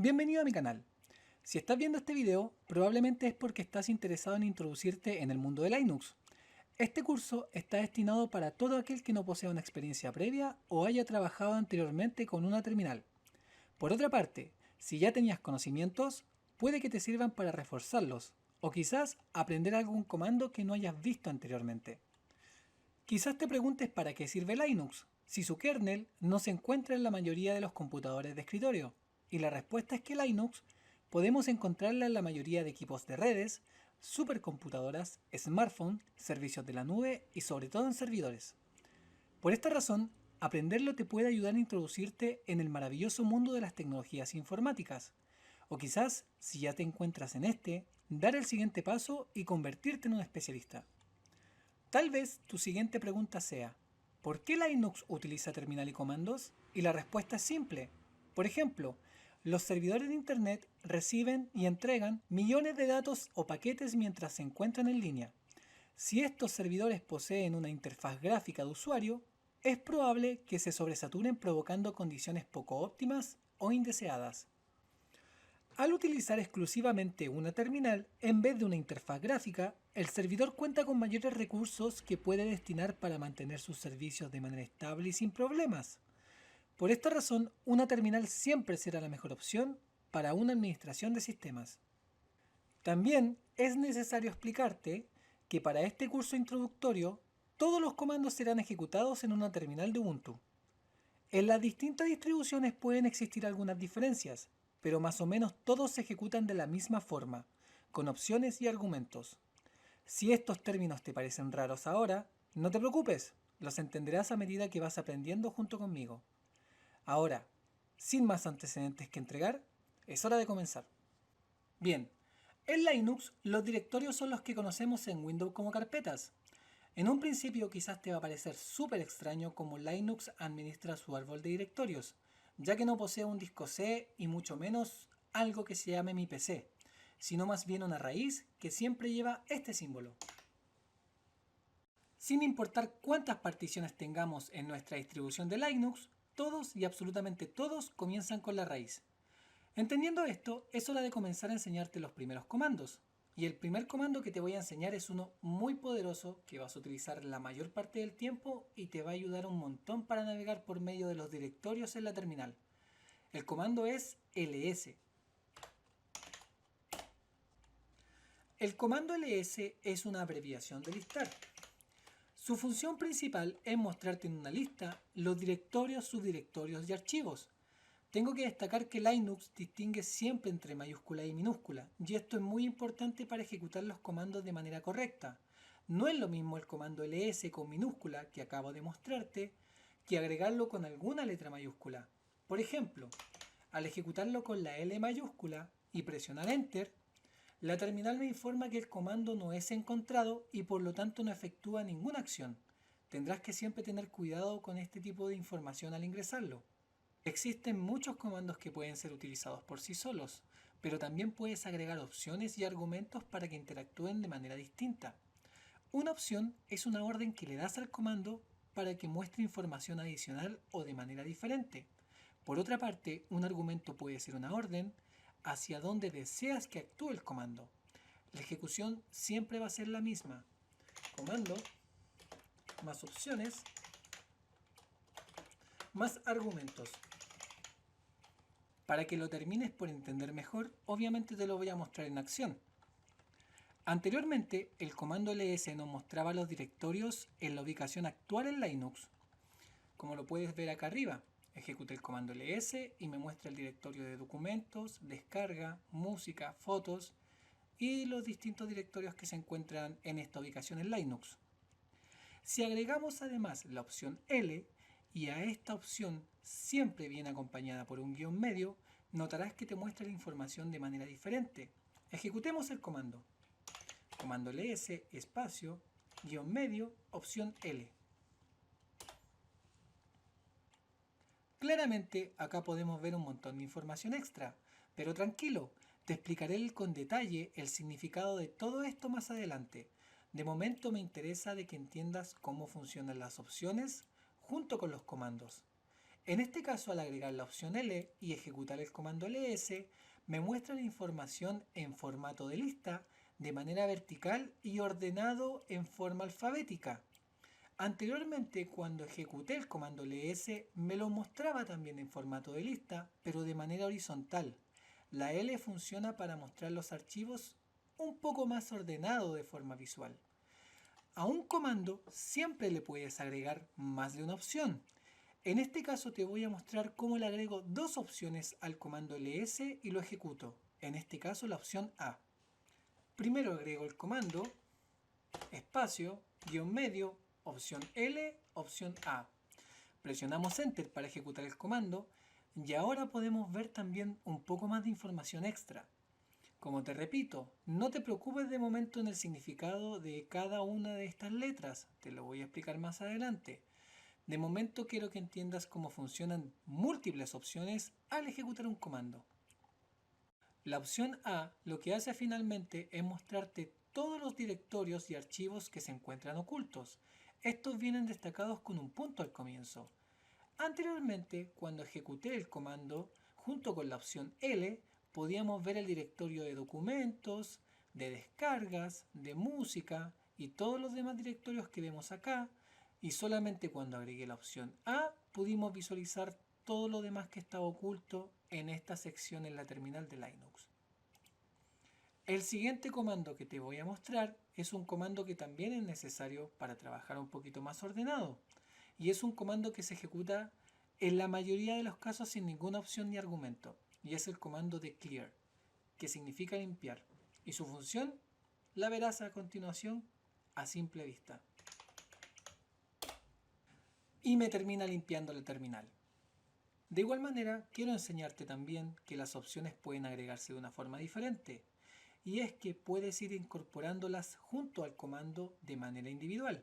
Bienvenido a mi canal. Si estás viendo este video, probablemente es porque estás interesado en introducirte en el mundo de Linux. Este curso está destinado para todo aquel que no posea una experiencia previa o haya trabajado anteriormente con una terminal. Por otra parte, si ya tenías conocimientos, puede que te sirvan para reforzarlos, o quizás aprender algún comando que no hayas visto anteriormente. Quizás te preguntes para qué sirve Linux, si su kernel no se encuentra en la mayoría de los computadores de escritorio. Y la respuesta es que Linux podemos encontrarla en la mayoría de equipos de redes, supercomputadoras, smartphones, servicios de la nube y sobre todo en servidores. Por esta razón, aprenderlo te puede ayudar a introducirte en el maravilloso mundo de las tecnologías informáticas. O quizás, si ya te encuentras en este, dar el siguiente paso y convertirte en un especialista. Tal vez tu siguiente pregunta sea, ¿por qué Linux utiliza terminal y comandos? Y la respuesta es simple. Por ejemplo, los servidores de Internet reciben y entregan millones de datos o paquetes mientras se encuentran en línea. Si estos servidores poseen una interfaz gráfica de usuario, es probable que se sobresaturen provocando condiciones poco óptimas o indeseadas. Al utilizar exclusivamente una terminal en vez de una interfaz gráfica, el servidor cuenta con mayores recursos que puede destinar para mantener sus servicios de manera estable y sin problemas. Por esta razón, una terminal siempre será la mejor opción para una administración de sistemas. También es necesario explicarte que para este curso introductorio, todos los comandos serán ejecutados en una terminal de Ubuntu. En las distintas distribuciones pueden existir algunas diferencias, pero más o menos todos se ejecutan de la misma forma, con opciones y argumentos. Si estos términos te parecen raros ahora, no te preocupes, los entenderás a medida que vas aprendiendo junto conmigo. Ahora, sin más antecedentes que entregar, es hora de comenzar. Bien, en Linux los directorios son los que conocemos en Windows como carpetas. En un principio quizás te va a parecer súper extraño cómo Linux administra su árbol de directorios, ya que no posee un disco C y mucho menos algo que se llame mi PC, sino más bien una raíz que siempre lleva este símbolo. Sin importar cuántas particiones tengamos en nuestra distribución de Linux, todos y absolutamente todos comienzan con la raíz. Entendiendo esto, es hora de comenzar a enseñarte los primeros comandos. Y el primer comando que te voy a enseñar es uno muy poderoso que vas a utilizar la mayor parte del tiempo y te va a ayudar un montón para navegar por medio de los directorios en la terminal. El comando es ls. El comando ls es una abreviación de listar. Su función principal es mostrarte en una lista los directorios, subdirectorios y archivos. Tengo que destacar que Linux distingue siempre entre mayúscula y minúscula, y esto es muy importante para ejecutar los comandos de manera correcta. No es lo mismo el comando ls con minúscula que acabo de mostrarte que agregarlo con alguna letra mayúscula. Por ejemplo, al ejecutarlo con la L mayúscula y presionar Enter, la terminal me informa que el comando no es encontrado y por lo tanto no efectúa ninguna acción. Tendrás que siempre tener cuidado con este tipo de información al ingresarlo. Existen muchos comandos que pueden ser utilizados por sí solos, pero también puedes agregar opciones y argumentos para que interactúen de manera distinta. Una opción es una orden que le das al comando para que muestre información adicional o de manera diferente. Por otra parte, un argumento puede ser una orden hacia donde deseas que actúe el comando. La ejecución siempre va a ser la misma. Comando más opciones más argumentos. Para que lo termines por entender mejor, obviamente te lo voy a mostrar en acción. Anteriormente, el comando ls nos mostraba los directorios en la ubicación actual en Linux. Como lo puedes ver acá arriba, ejecuté el comando ls y me muestra el directorio de documentos, descarga, música, fotos y los distintos directorios que se encuentran en esta ubicación en Linux. Si agregamos además la opción L, y a esta opción siempre viene acompañada por un guión medio, notarás que te muestra la información de manera diferente. Ejecutemos el comando. Comando ls, espacio, guión medio, opción L. Claramente acá podemos ver un montón de información extra, pero tranquilo, te explicaré con detalle el significado de todo esto más adelante. De momento me interesa de que entiendas cómo funcionan las opciones junto con los comandos. En este caso, al agregar la opción L y ejecutar el comando ls, me muestra la información en formato de lista, de manera vertical y ordenado en forma alfabética. Anteriormente, cuando ejecuté el comando ls, me lo mostraba también en formato de lista, pero de manera horizontal. La L funciona para mostrar los archivos un poco más ordenado de forma visual. A un comando siempre le puedes agregar más de una opción. En este caso te voy a mostrar cómo le agrego dos opciones al comando ls y lo ejecuto. En este caso la opción A. Primero agrego el comando, espacio, guión medio, opción L, opción A. Presionamos Enter para ejecutar el comando y ahora podemos ver también un poco más de información extra. Como te repito, no te preocupes de momento en el significado de cada una de estas letras, te lo voy a explicar más adelante. De momento quiero que entiendas cómo funcionan múltiples opciones al ejecutar un comando. La opción A lo que hace finalmente es mostrarte todos los directorios y archivos que se encuentran ocultos. Estos vienen destacados con un punto al comienzo. Anteriormente, cuando ejecuté el comando, junto con la opción L, podíamos ver el directorio de documentos, de descargas, de música y todos los demás directorios que vemos acá, y solamente cuando agregué la opción A pudimos visualizar todo lo demás que estaba oculto en esta sección en la terminal de Linux. El siguiente comando que te voy a mostrar es un comando que también es necesario para trabajar un poquito más ordenado, y es un comando que se ejecuta en la mayoría de los casos sin ninguna opción ni argumento, y es el comando de clear, que significa limpiar, y su función la verás a continuación a simple vista. Y me termina limpiando la terminal. De igual manera, quiero enseñarte también que las opciones pueden agregarse de una forma diferente, y es que puedes ir incorporándolas junto al comando de manera individual.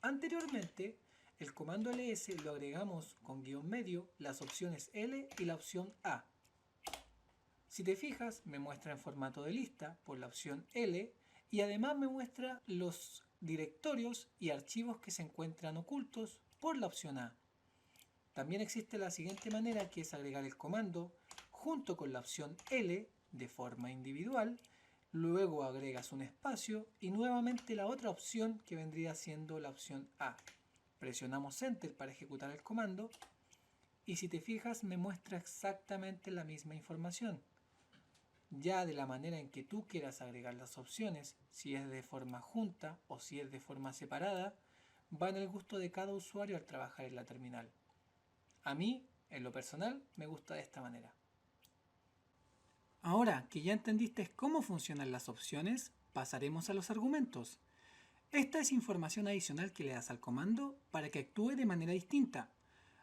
Anteriormente, el comando ls lo agregamos con guión medio, las opciones L y la opción A. Si te fijas, me muestra en formato de lista por la opción L y además me muestra los directorios y archivos que se encuentran ocultos por la opción A. También existe la siguiente manera, que es agregar el comando junto con la opción L de forma individual, luego agregas un espacio y nuevamente la otra opción que vendría siendo la opción A. Presionamos Enter para ejecutar el comando y si te fijas me muestra exactamente la misma información. Ya de la manera en que tú quieras agregar las opciones, si es de forma junta o si es de forma separada, va en el gusto de cada usuario al trabajar en la terminal. A mí, en lo personal, me gusta de esta manera. Ahora que ya entendiste cómo funcionan las opciones, pasaremos a los argumentos. Esta es información adicional que le das al comando para que actúe de manera distinta.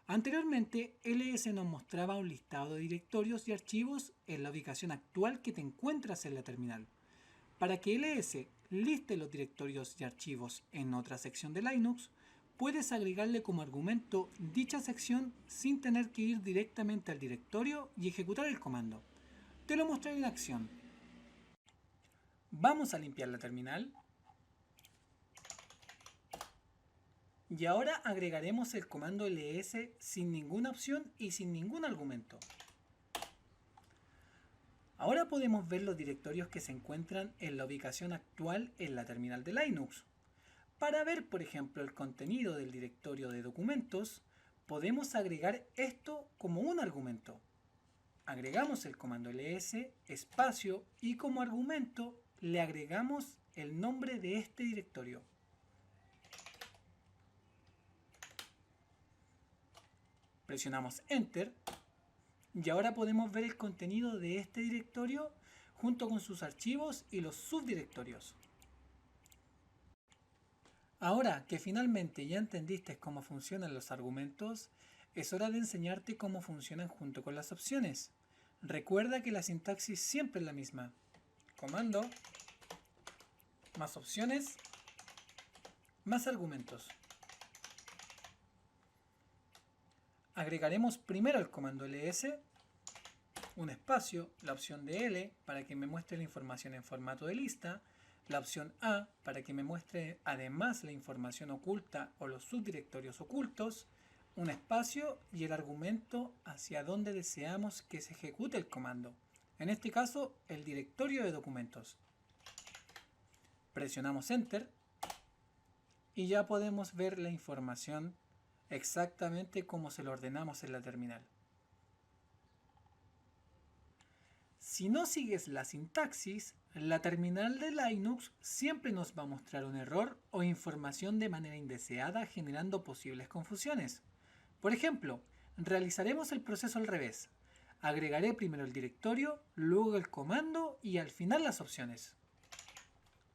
Anteriormente, ls nos mostraba un listado de directorios y archivos en la ubicación actual que te encuentras en la terminal. Para que ls liste los directorios y archivos en otra sección de Linux, puedes agregarle como argumento dicha sección sin tener que ir directamente al directorio y ejecutar el comando. Te lo mostraré en acción. Vamos a limpiar la terminal. Y ahora agregaremos el comando ls sin ninguna opción y sin ningún argumento. Ahora podemos ver los directorios que se encuentran en la ubicación actual en la terminal de Linux. Para ver, por ejemplo, el contenido del directorio de documentos, podemos agregar esto como un argumento. Agregamos el comando ls, espacio, y como argumento le agregamos el nombre de este directorio. Presionamos Enter y ahora podemos ver el contenido de este directorio junto con sus archivos y los subdirectorios. Ahora que finalmente ya entendiste cómo funcionan los argumentos, es hora de enseñarte cómo funcionan junto con las opciones. Recuerda que la sintaxis siempre es la misma. Comando, más opciones, más argumentos. Agregaremos primero el comando ls, un espacio, la opción de L para que me muestre la información en formato de lista, la opción A para que me muestre además la información oculta o los subdirectorios ocultos, un espacio y el argumento hacia donde deseamos que se ejecute el comando. En este caso, el directorio de documentos. Presionamos Enter y ya podemos ver la información exactamente como se lo ordenamos en la terminal. Si no sigues la sintaxis, la terminal de Linux siempre nos va a mostrar un error o información de manera indeseada, generando posibles confusiones. Por ejemplo, realizaremos el proceso al revés. Agregaré primero el directorio, luego el comando y al final las opciones.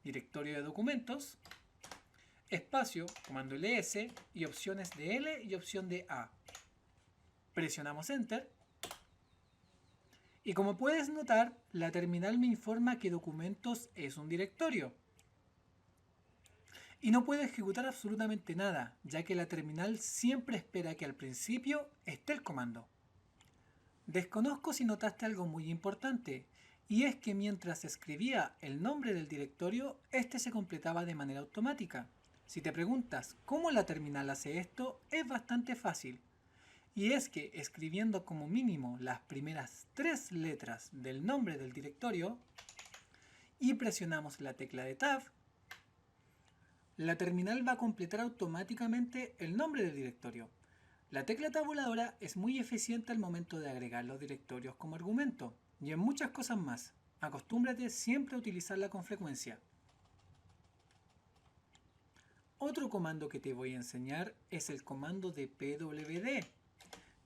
Directorio de documentos, espacio, comando ls y opciones de L y opción de A. Presionamos Enter. Y como puedes notar, la terminal me informa que documentos es un directorio. Y no puedo ejecutar absolutamente nada, ya que la terminal siempre espera que al principio esté el comando. Desconozco si notaste algo muy importante, y es que mientras escribía el nombre del directorio, este se completaba de manera automática. Si te preguntas cómo la terminal hace esto, es bastante fácil. Y es que escribiendo como mínimo las primeras 3 letras del nombre del directorio y presionamos la tecla de Tab, la terminal va a completar automáticamente el nombre del directorio. La tecla tabuladora es muy eficiente al momento de agregar los directorios como argumento y en muchas cosas más. Acostúmbrate siempre a utilizarla con frecuencia. Otro comando que te voy a enseñar es el comando de pwd,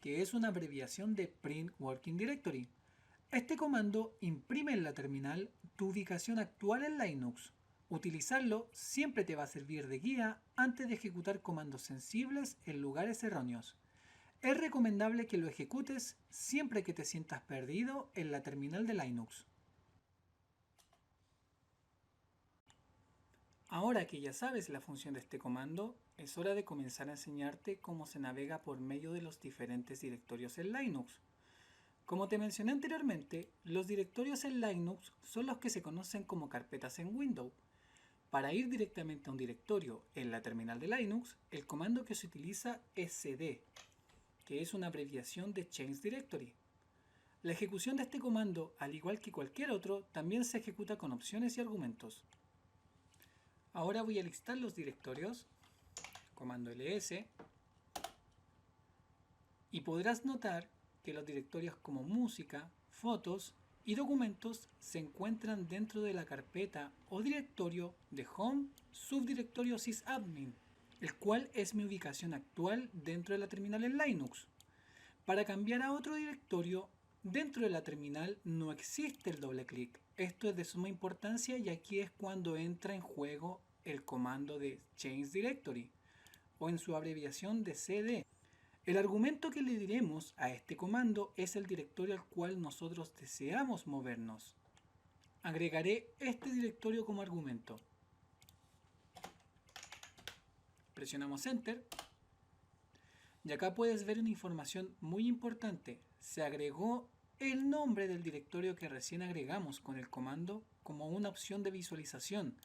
que es una abreviación de Print Working Directory. Este comando imprime en la terminal tu ubicación actual en Linux. Utilizarlo siempre te va a servir de guía antes de ejecutar comandos sensibles en lugares erróneos. Es recomendable que lo ejecutes siempre que te sientas perdido en la terminal de Linux. Ahora que ya sabes la función de este comando, es hora de comenzar a enseñarte cómo se navega por medio de los diferentes directorios en Linux. Como te mencioné anteriormente, los directorios en Linux son los que se conocen como carpetas en Windows. Para ir directamente a un directorio en la terminal de Linux, el comando que se utiliza es cd, que es una abreviación de Change Directory. La ejecución de este comando, al igual que cualquier otro, también se ejecuta con opciones y argumentos. Ahora voy a listar los directorios, comando ls, y podrás notar que los directorios como música, fotos y documentos se encuentran dentro de la carpeta o directorio de Home subdirectorio sysadmin, el cual es mi ubicación actual dentro de la terminal en Linux. Para cambiar a otro directorio, dentro de la terminal no existe el doble clic. Esto es de suma importancia y aquí es cuando entra en juego el comando de Change Directory o en su abreviación de cd. El argumento que le diremos a este comando es el directorio al cual nosotros deseamos movernos. Agregaré este directorio como argumento. Presionamos Enter. Y acá puedes ver una información muy importante. Se agregó el nombre del directorio que recién agregamos con el comando como una opción de visualización.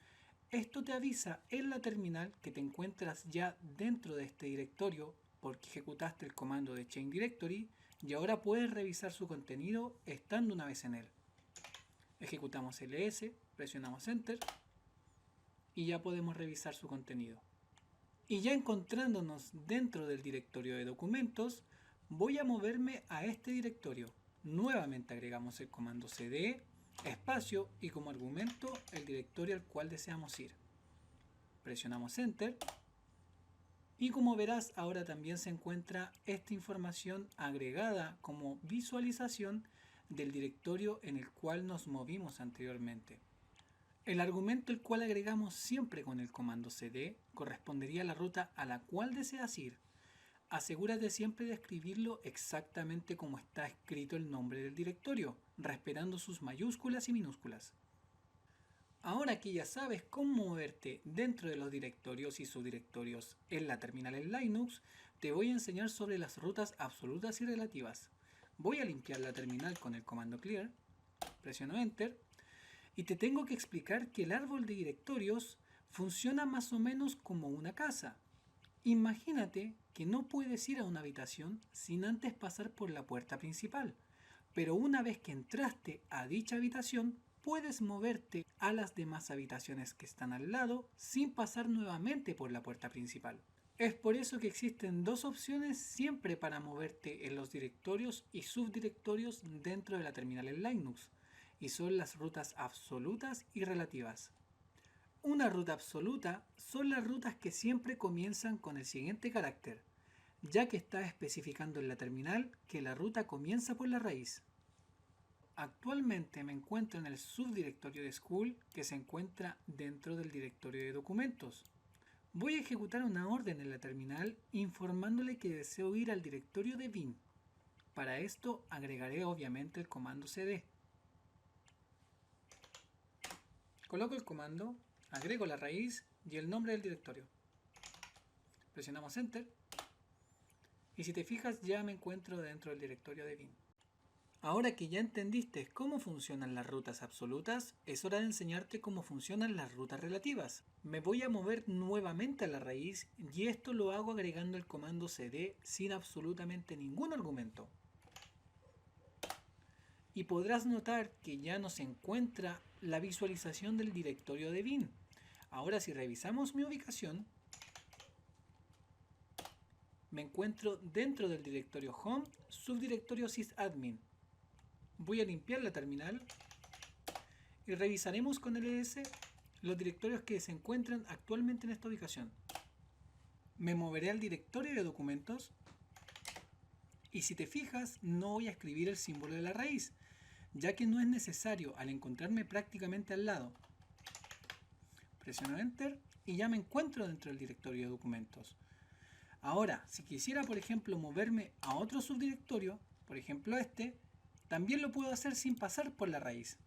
Esto te avisa en la terminal que te encuentras ya dentro de este directorio porque ejecutaste el comando de Change Directory y ahora puedes revisar su contenido estando una vez en él. Ejecutamos ls, presionamos Enter y ya podemos revisar su contenido. Y ya encontrándonos dentro del directorio de documentos, voy a moverme a este directorio. Nuevamente agregamos el comando cd, espacio y como argumento el directorio al cual deseamos ir. Presionamos Enter y como verás ahora también se encuentra esta información agregada como visualización del directorio en el cual nos movimos anteriormente. El argumento el cual agregamos siempre con el comando cd correspondería a la ruta a la cual deseas ir. Asegúrate siempre de escribirlo exactamente como está escrito el nombre del directorio, respetando sus mayúsculas y minúsculas. Ahora que ya sabes cómo moverte dentro de los directorios y subdirectorios en la terminal en Linux, te voy a enseñar sobre las rutas absolutas y relativas. Voy a limpiar la terminal con el comando clear, presiono Enter, y te tengo que explicar que el árbol de directorios funciona más o menos como una casa. Imagínate que no puedes ir a una habitación sin antes pasar por la puerta principal, pero una vez que entraste a dicha habitación, puedes moverte a las demás habitaciones que están al lado sin pasar nuevamente por la puerta principal. Es por eso que existen dos opciones siempre para moverte en los directorios y subdirectorios dentro de la terminal en Linux, y son las rutas absolutas y relativas. Una ruta absoluta son las rutas que siempre comienzan con el siguiente carácter, ya que está especificando en la terminal que la ruta comienza por la raíz. Actualmente me encuentro en el subdirectorio de School que se encuentra dentro del directorio de documentos. Voy a ejecutar una orden en la terminal informándole que deseo ir al directorio de bin. Para esto agregaré obviamente el comando cd. Coloco el comando, agrego la raíz y el nombre del directorio. Presionamos Enter y si te fijas ya me encuentro dentro del directorio de bin. Ahora que ya entendiste cómo funcionan las rutas absolutas, es hora de enseñarte cómo funcionan las rutas relativas. Me voy a mover nuevamente a la raíz y esto lo hago agregando el comando cd sin absolutamente ningún argumento. Y podrás notar que ya no se encuentra la visualización del directorio de bin. Ahora si revisamos mi ubicación, me encuentro dentro del directorio home, subdirectorio sysadmin. Voy a limpiar la terminal y revisaremos con el ls los directorios que se encuentran actualmente en esta ubicación. Me moveré al directorio de documentos y si te fijas no voy a escribir el símbolo de la raíz, ya que no es necesario al encontrarme prácticamente al lado. Presiono Enter y ya me encuentro dentro del directorio de documentos. Ahora, si quisiera por ejemplo moverme a otro subdirectorio, por ejemplo este, también lo puedo hacer sin pasar por la raíz.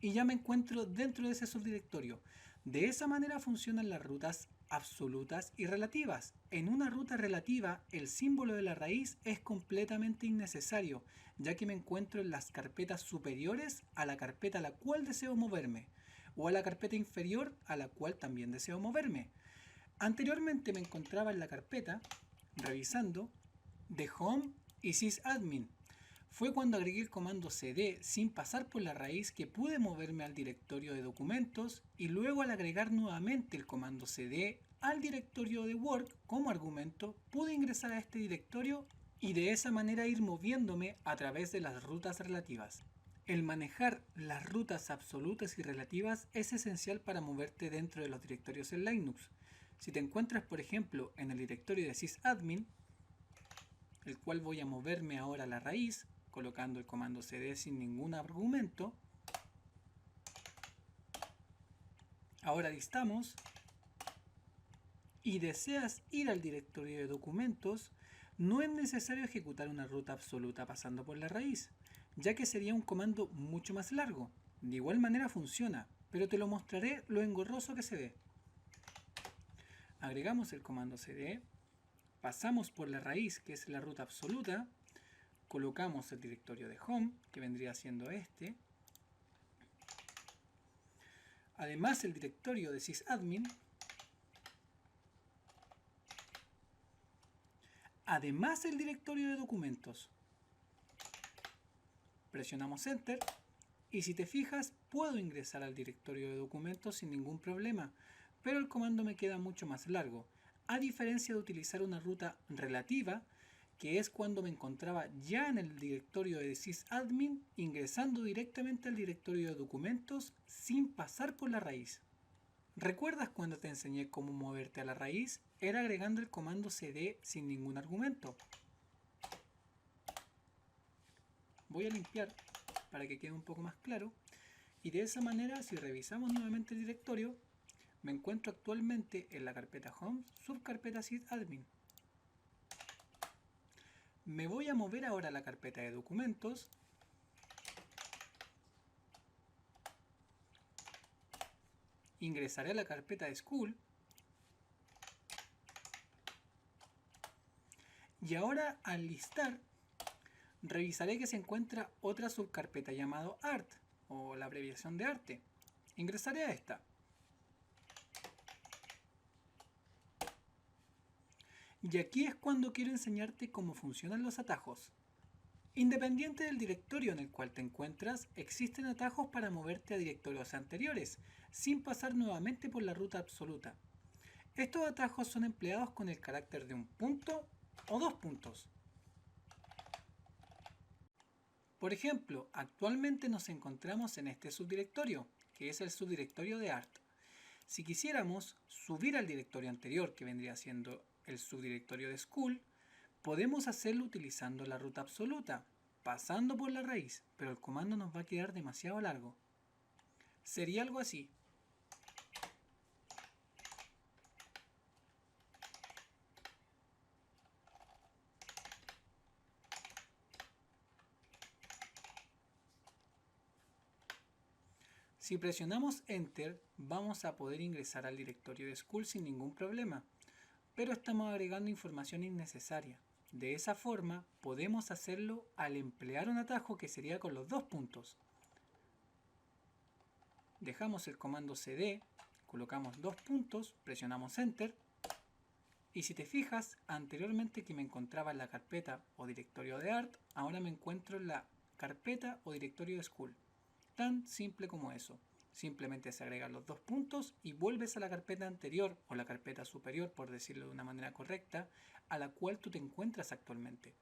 Y ya me encuentro dentro de ese subdirectorio. De esa manera funcionan las rutas absolutas y relativas. En una ruta relativa, el símbolo de la raíz es completamente innecesario, ya que me encuentro en las carpetas superiores a la carpeta a la cual deseo moverme, o a la carpeta inferior a la cual también deseo moverme. Anteriormente me encontraba en la carpeta, revisando, de Home y sysadmin. Fue cuando agregué el comando cd sin pasar por la raíz que pude moverme al directorio de documentos y luego al agregar nuevamente el comando cd al directorio de work como argumento pude ingresar a este directorio y de esa manera ir moviéndome a través de las rutas relativas. El manejar las rutas absolutas y relativas es esencial para moverte dentro de los directorios en Linux. Si te encuentras por ejemplo en el directorio de sysadmin, el cual voy a moverme ahora a la raíz, colocando el comando cd sin ningún argumento. Ahora listamos y deseas ir al directorio de documentos, no es necesario ejecutar una ruta absoluta pasando por la raíz, ya que sería un comando mucho más largo. De igual manera funciona, pero te lo mostraré lo engorroso que se ve. Agregamos el comando cd, pasamos por la raíz que es la ruta absoluta, colocamos el directorio de home, que vendría siendo este. Además el directorio de sysadmin. Además el directorio de documentos. Presionamos Enter y si te fijas puedo ingresar al directorio de documentos sin ningún problema, pero el comando me queda mucho más largo, a diferencia de utilizar una ruta relativa, que es cuando me encontraba ya en el directorio de sysadmin ingresando directamente al directorio de documentos sin pasar por la raíz. ¿Recuerdas cuando te enseñé cómo moverte a la raíz? Era agregando el comando cd sin ningún argumento. Voy a limpiar para que quede un poco más claro y de esa manera si revisamos nuevamente el directorio me encuentro actualmente en la carpeta home subcarpeta sysadmin. Me voy a mover ahora a la carpeta de documentos. Ingresaré a la carpeta de school. Y ahora al listar, revisaré que se encuentra otra subcarpeta llamado art, o la abreviación de arte. Ingresaré a esta. Y aquí es cuando quiero enseñarte cómo funcionan los atajos. Independiente del directorio en el cual te encuentras, existen atajos para moverte a directorios anteriores, sin pasar nuevamente por la ruta absoluta. Estos atajos son empleados con el carácter de un punto o dos puntos. Por ejemplo, actualmente nos encontramos en este subdirectorio, que es el subdirectorio de art. Si quisiéramos subir al directorio anterior, que vendría siendo el subdirectorio de school, podemos hacerlo utilizando la ruta absoluta, pasando por la raíz, pero el comando nos va a quedar demasiado largo. Sería algo así. Si presionamos Enter, vamos a poder ingresar al directorio de school sin ningún problema, pero estamos agregando información innecesaria. De esa forma, podemos hacerlo al emplear un atajo que sería con los dos puntos. Dejamos el comando cd, colocamos dos puntos, presionamos Enter, y si te fijas, anteriormente que me encontraba en la carpeta o directorio de art, ahora me encuentro en la carpeta o directorio de school. Tan simple como eso. Simplemente se agregan los dos puntos y vuelves a la carpeta anterior o la carpeta superior, por decirlo de una manera correcta, a la cual tú te encuentras actualmente.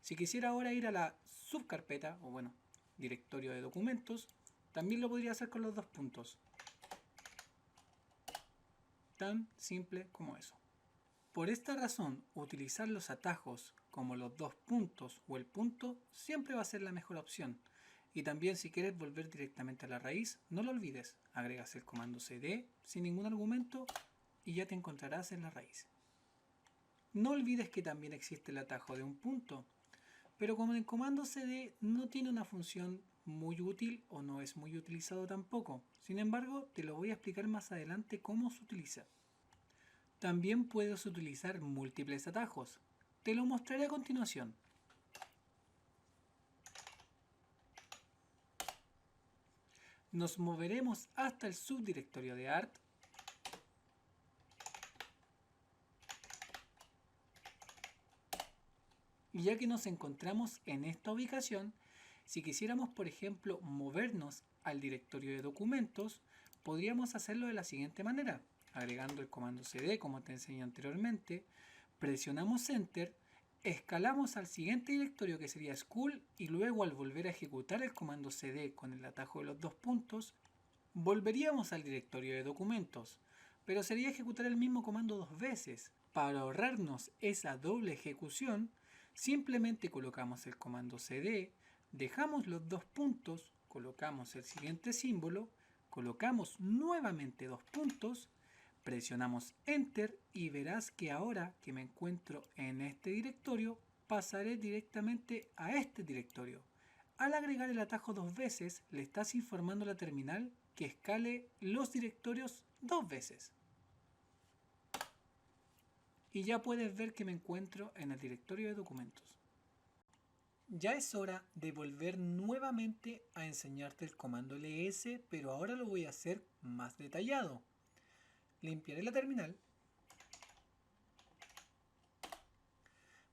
Si quisiera ahora ir a la subcarpeta, o bueno, directorio de documentos, también lo podría hacer con los dos puntos. Tan simple como eso. Por esta razón, utilizar los atajos como los dos puntos o el punto siempre va a ser la mejor opción. Y también si quieres volver directamente a la raíz, no lo olvides, agregas el comando cd sin ningún argumento y ya te encontrarás en la raíz. No olvides que también existe el atajo de un punto, pero como el comando cd no tiene una función muy útil o no es muy utilizado tampoco, sin embargo te lo voy a explicar más adelante cómo se utiliza. También puedes utilizar múltiples atajos, te lo mostraré a continuación. Nos moveremos hasta el subdirectorio de art y ya que nos encontramos en esta ubicación, si quisiéramos por ejemplo movernos al directorio de documentos, podríamos hacerlo de la siguiente manera, agregando el comando cd como te enseñé anteriormente, presionamos enter, escalamos al siguiente directorio que sería school y luego al volver a ejecutar el comando cd con el atajo de los dos puntos, volveríamos al directorio de documentos, pero sería ejecutar el mismo comando dos veces. Para ahorrarnos esa doble ejecución, simplemente colocamos el comando cd, dejamos los dos puntos, colocamos el siguiente símbolo, colocamos nuevamente dos puntos, presionamos enter y verás que ahora que me encuentro en este directorio, pasaré directamente a este directorio. Al agregar el atajo dos veces, le estás informando a la terminal que escale los directorios dos veces. Y ya puedes ver que me encuentro en el directorio de documentos. Ya es hora de volver nuevamente a enseñarte el comando ls, pero ahora lo voy a hacer más detallado. Limpiaré la terminal,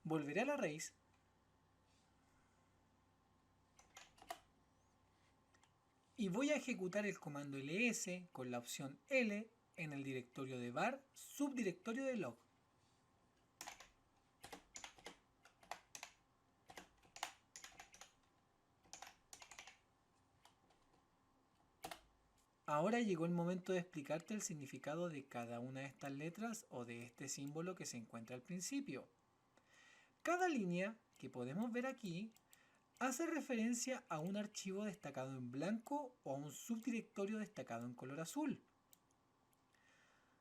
volveré a la raíz y voy a ejecutar el comando ls con la opción L en el directorio de var, subdirectorio de log. Ahora llegó el momento de explicarte el significado de cada una de estas letras o de este símbolo que se encuentra al principio. Cada línea que podemos ver aquí hace referencia a un archivo destacado en blanco o a un subdirectorio destacado en color azul.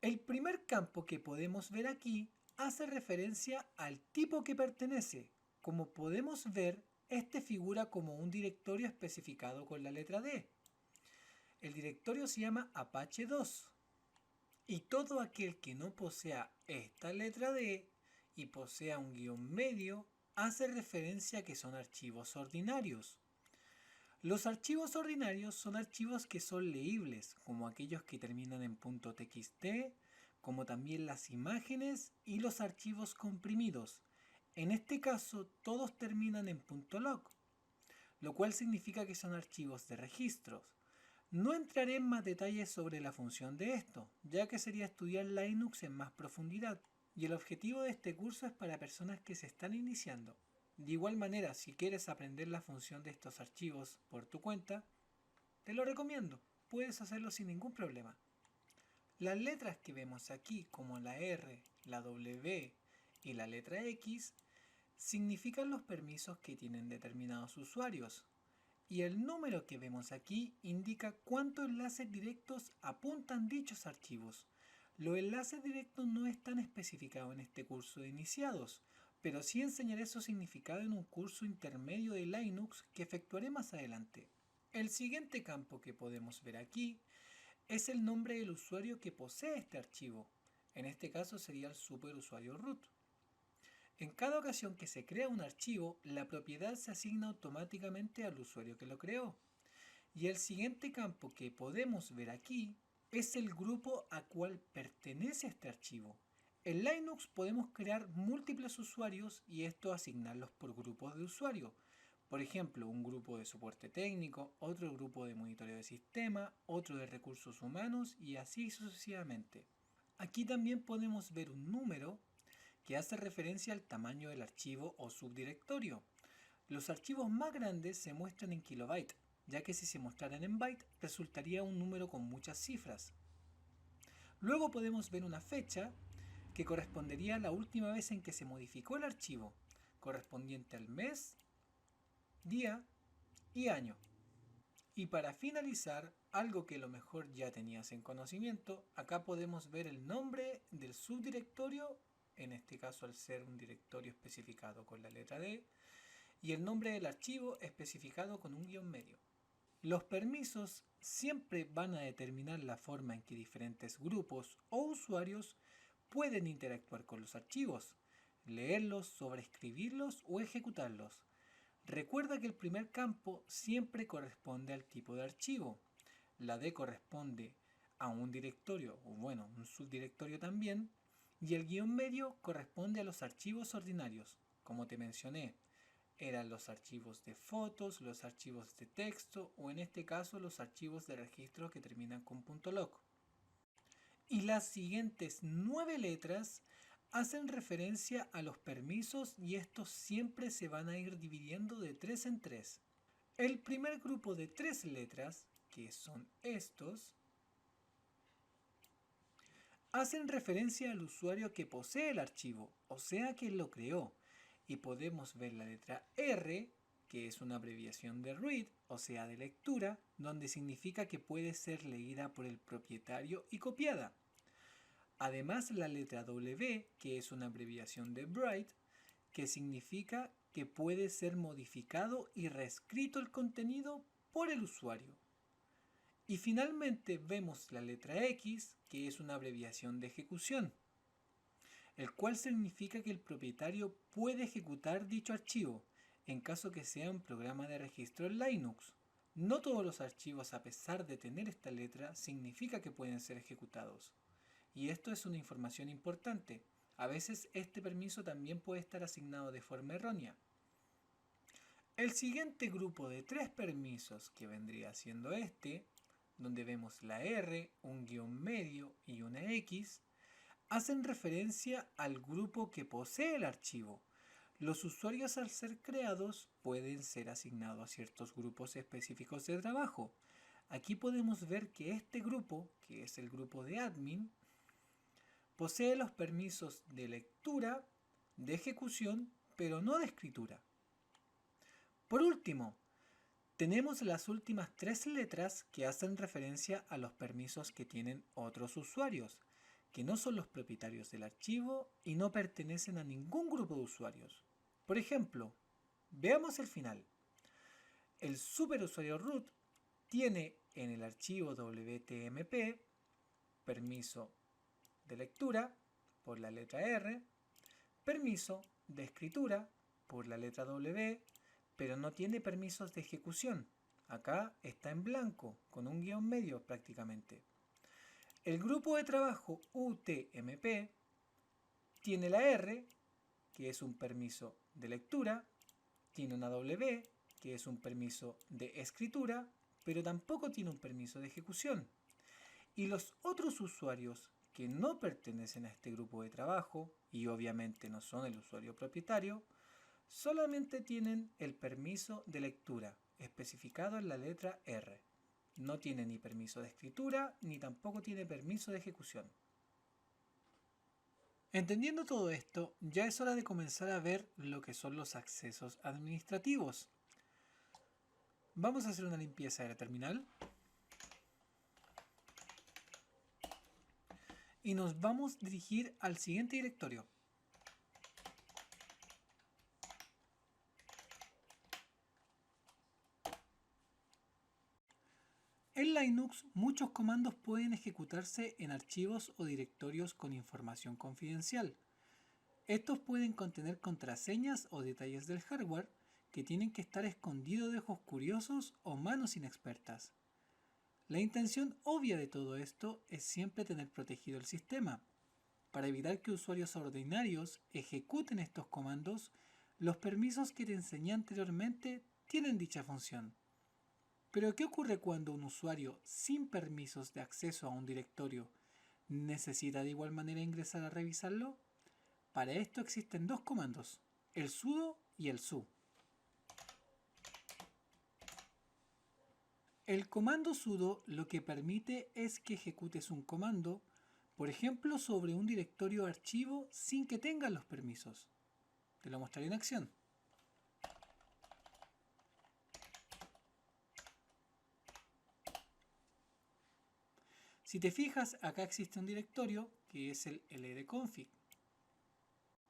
El primer campo que podemos ver aquí hace referencia al tipo que pertenece. Como podemos ver, este figura como un directorio especificado con la letra D. El directorio se llama Apache 2 y todo aquel que no posea esta letra D y posea un guión medio hace referencia a que son archivos ordinarios. Los archivos ordinarios son archivos que son leíbles, como aquellos que terminan en .txt, como también las imágenes y los archivos comprimidos. En este caso, todos terminan en .log, lo cual significa que son archivos de registros. No entraré en más detalles sobre la función de esto, ya que sería estudiar Linux en más profundidad, y el objetivo de este curso es para personas que se están iniciando. De igual manera, si quieres aprender la función de estos archivos por tu cuenta, te lo recomiendo, puedes hacerlo sin ningún problema. Las letras que vemos aquí, como la R, la W y la letra X, significan los permisos que tienen determinados usuarios. Y el número que vemos aquí indica cuántos enlaces directos apuntan dichos archivos. Los enlaces directos no están especificados en este curso de iniciados, pero sí enseñaré su significado en un curso intermedio de Linux que efectuaré más adelante. El siguiente campo que podemos ver aquí es el nombre del usuario que posee este archivo. En este caso sería el superusuario root. En cada ocasión que se crea un archivo, la propiedad se asigna automáticamente al usuario que lo creó. Y el siguiente campo que podemos ver aquí es el grupo a cual pertenece este archivo. En Linux podemos crear múltiples usuarios y esto asignarlos por grupos de usuario. Por ejemplo, un grupo de soporte técnico, otro grupo de monitoreo de sistema, otro de recursos humanos y así sucesivamente. Aquí también podemos ver un número que hace referencia al tamaño del archivo o subdirectorio. Los archivos más grandes se muestran en kilobyte, ya que si se mostraran en byte resultaría un número con muchas cifras. Luego podemos ver una fecha que correspondería a la última vez en que se modificó el archivo, correspondiente al mes, día y año. Y para finalizar, algo que a lo mejor ya tenías en conocimiento, acá podemos ver el nombre del subdirectorio, en este caso al ser un directorio especificado con la letra D, y el nombre del archivo especificado con un guión medio. Los permisos siempre van a determinar la forma en que diferentes grupos o usuarios pueden interactuar con los archivos, leerlos, sobreescribirlos o ejecutarlos. Recuerda que el primer campo siempre corresponde al tipo de archivo. La D corresponde a un directorio, o bueno, un subdirectorio también, y el guión medio corresponde a los archivos ordinarios. Como te mencioné, eran los archivos de fotos, los archivos de texto o en este caso los archivos de registro que terminan con .log. Y las siguientes 9 letras hacen referencia a los permisos y estos siempre se van a ir dividiendo de 3 en 3. El primer grupo de 3 letras, que son estos, hacen referencia al usuario que posee el archivo, o sea, quien lo creó. Y podemos ver la letra R, que es una abreviación de read, o sea, de lectura, donde significa que puede ser leída por el propietario y copiada. Además, la letra W, que es una abreviación de write, que significa que puede ser modificado y reescrito el contenido por el usuario. Y finalmente vemos la letra X, que es una abreviación de ejecución, el cual significa que el propietario puede ejecutar dicho archivo, en caso que sea un programa de registro en Linux. No todos los archivos, a pesar de tener esta letra, significa que pueden ser ejecutados. Y esto es una información importante. A veces este permiso también puede estar asignado de forma errónea. El siguiente grupo de 3 permisos, que vendría siendo este, donde vemos la R, un guión medio y una X, hacen referencia al grupo que posee el archivo. Los usuarios al ser creados pueden ser asignados a ciertos grupos específicos de trabajo. Aquí podemos ver que este grupo, que es el grupo de admin, posee los permisos de lectura, de ejecución, pero no de escritura. Por último, tenemos las últimas 3 letras que hacen referencia a los permisos que tienen otros usuarios, que no son los propietarios del archivo y no pertenecen a ningún grupo de usuarios. Por ejemplo, veamos el final. El superusuario root tiene en el archivo wtmp permiso de lectura por la letra R, permiso de escritura por la letra W, pero no tiene permisos de ejecución. Acá está en blanco, con un guión medio prácticamente. El grupo de trabajo UTMP tiene la R, que es un permiso de lectura, tiene una W, que es un permiso de escritura, pero tampoco tiene un permiso de ejecución. Y los otros usuarios que no pertenecen a este grupo de trabajo, y obviamente no son el usuario propietario, solamente tienen el permiso de lectura, especificado en la letra R. No tiene ni permiso de escritura, ni tampoco tiene permiso de ejecución. Entendiendo todo esto, ya es hora de comenzar a ver lo que son los accesos administrativos. Vamos a hacer una limpieza de la terminal. Y nos vamos a dirigir al siguiente directorio. En Linux, muchos comandos pueden ejecutarse en archivos o directorios con información confidencial. Estos pueden contener contraseñas o detalles del hardware que tienen que estar escondidos de ojos curiosos o manos inexpertas. La intención obvia de todo esto es siempre tener protegido el sistema. Para evitar que usuarios ordinarios ejecuten estos comandos, los permisos que te enseñé anteriormente tienen dicha función. Pero ¿qué ocurre cuando un usuario sin permisos de acceso a un directorio necesita de igual manera ingresar a revisarlo? Para esto existen dos comandos, el sudo y el su. El comando sudo lo que permite es que ejecutes un comando, por ejemplo, sobre un directorio o archivo sin que tengas los permisos. Te lo mostraré en acción. Si te fijas, acá existe un directorio que es el ldconfig.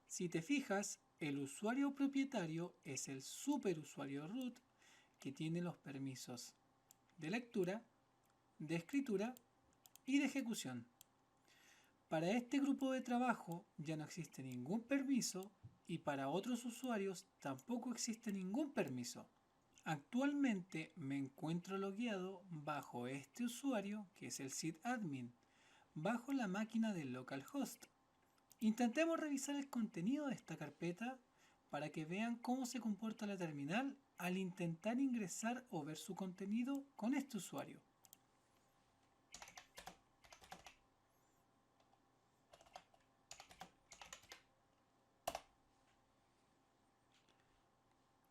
Si te fijas, el usuario propietario es el superusuario root que tiene los permisos de lectura, de escritura y de ejecución. Para este grupo de trabajo ya no existe ningún permiso y para otros usuarios tampoco existe ningún permiso. Actualmente me encuentro logueado bajo este usuario que es el sysadmin, bajo la máquina del localhost. Intentemos revisar el contenido de esta carpeta para que vean cómo se comporta la terminal al intentar ingresar o ver su contenido con este usuario.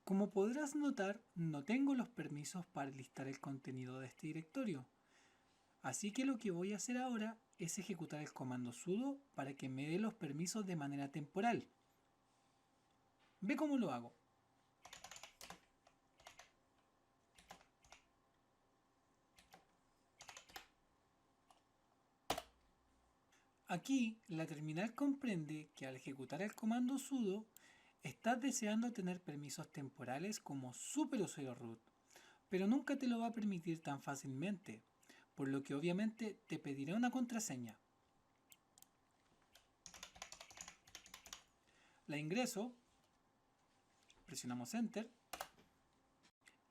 Como podrás notar, no tengo los permisos para listar el contenido de este directorio. Así que lo que voy a hacer ahora es ejecutar el comando sudo para que me dé los permisos de manera temporal. Ve cómo lo hago. Aquí la terminal comprende que al ejecutar el comando sudo estás deseando tener permisos temporales como superusuario root, pero nunca te lo va a permitir tan fácilmente, por lo que obviamente te pedirá una contraseña. La ingreso, presionamos Enter,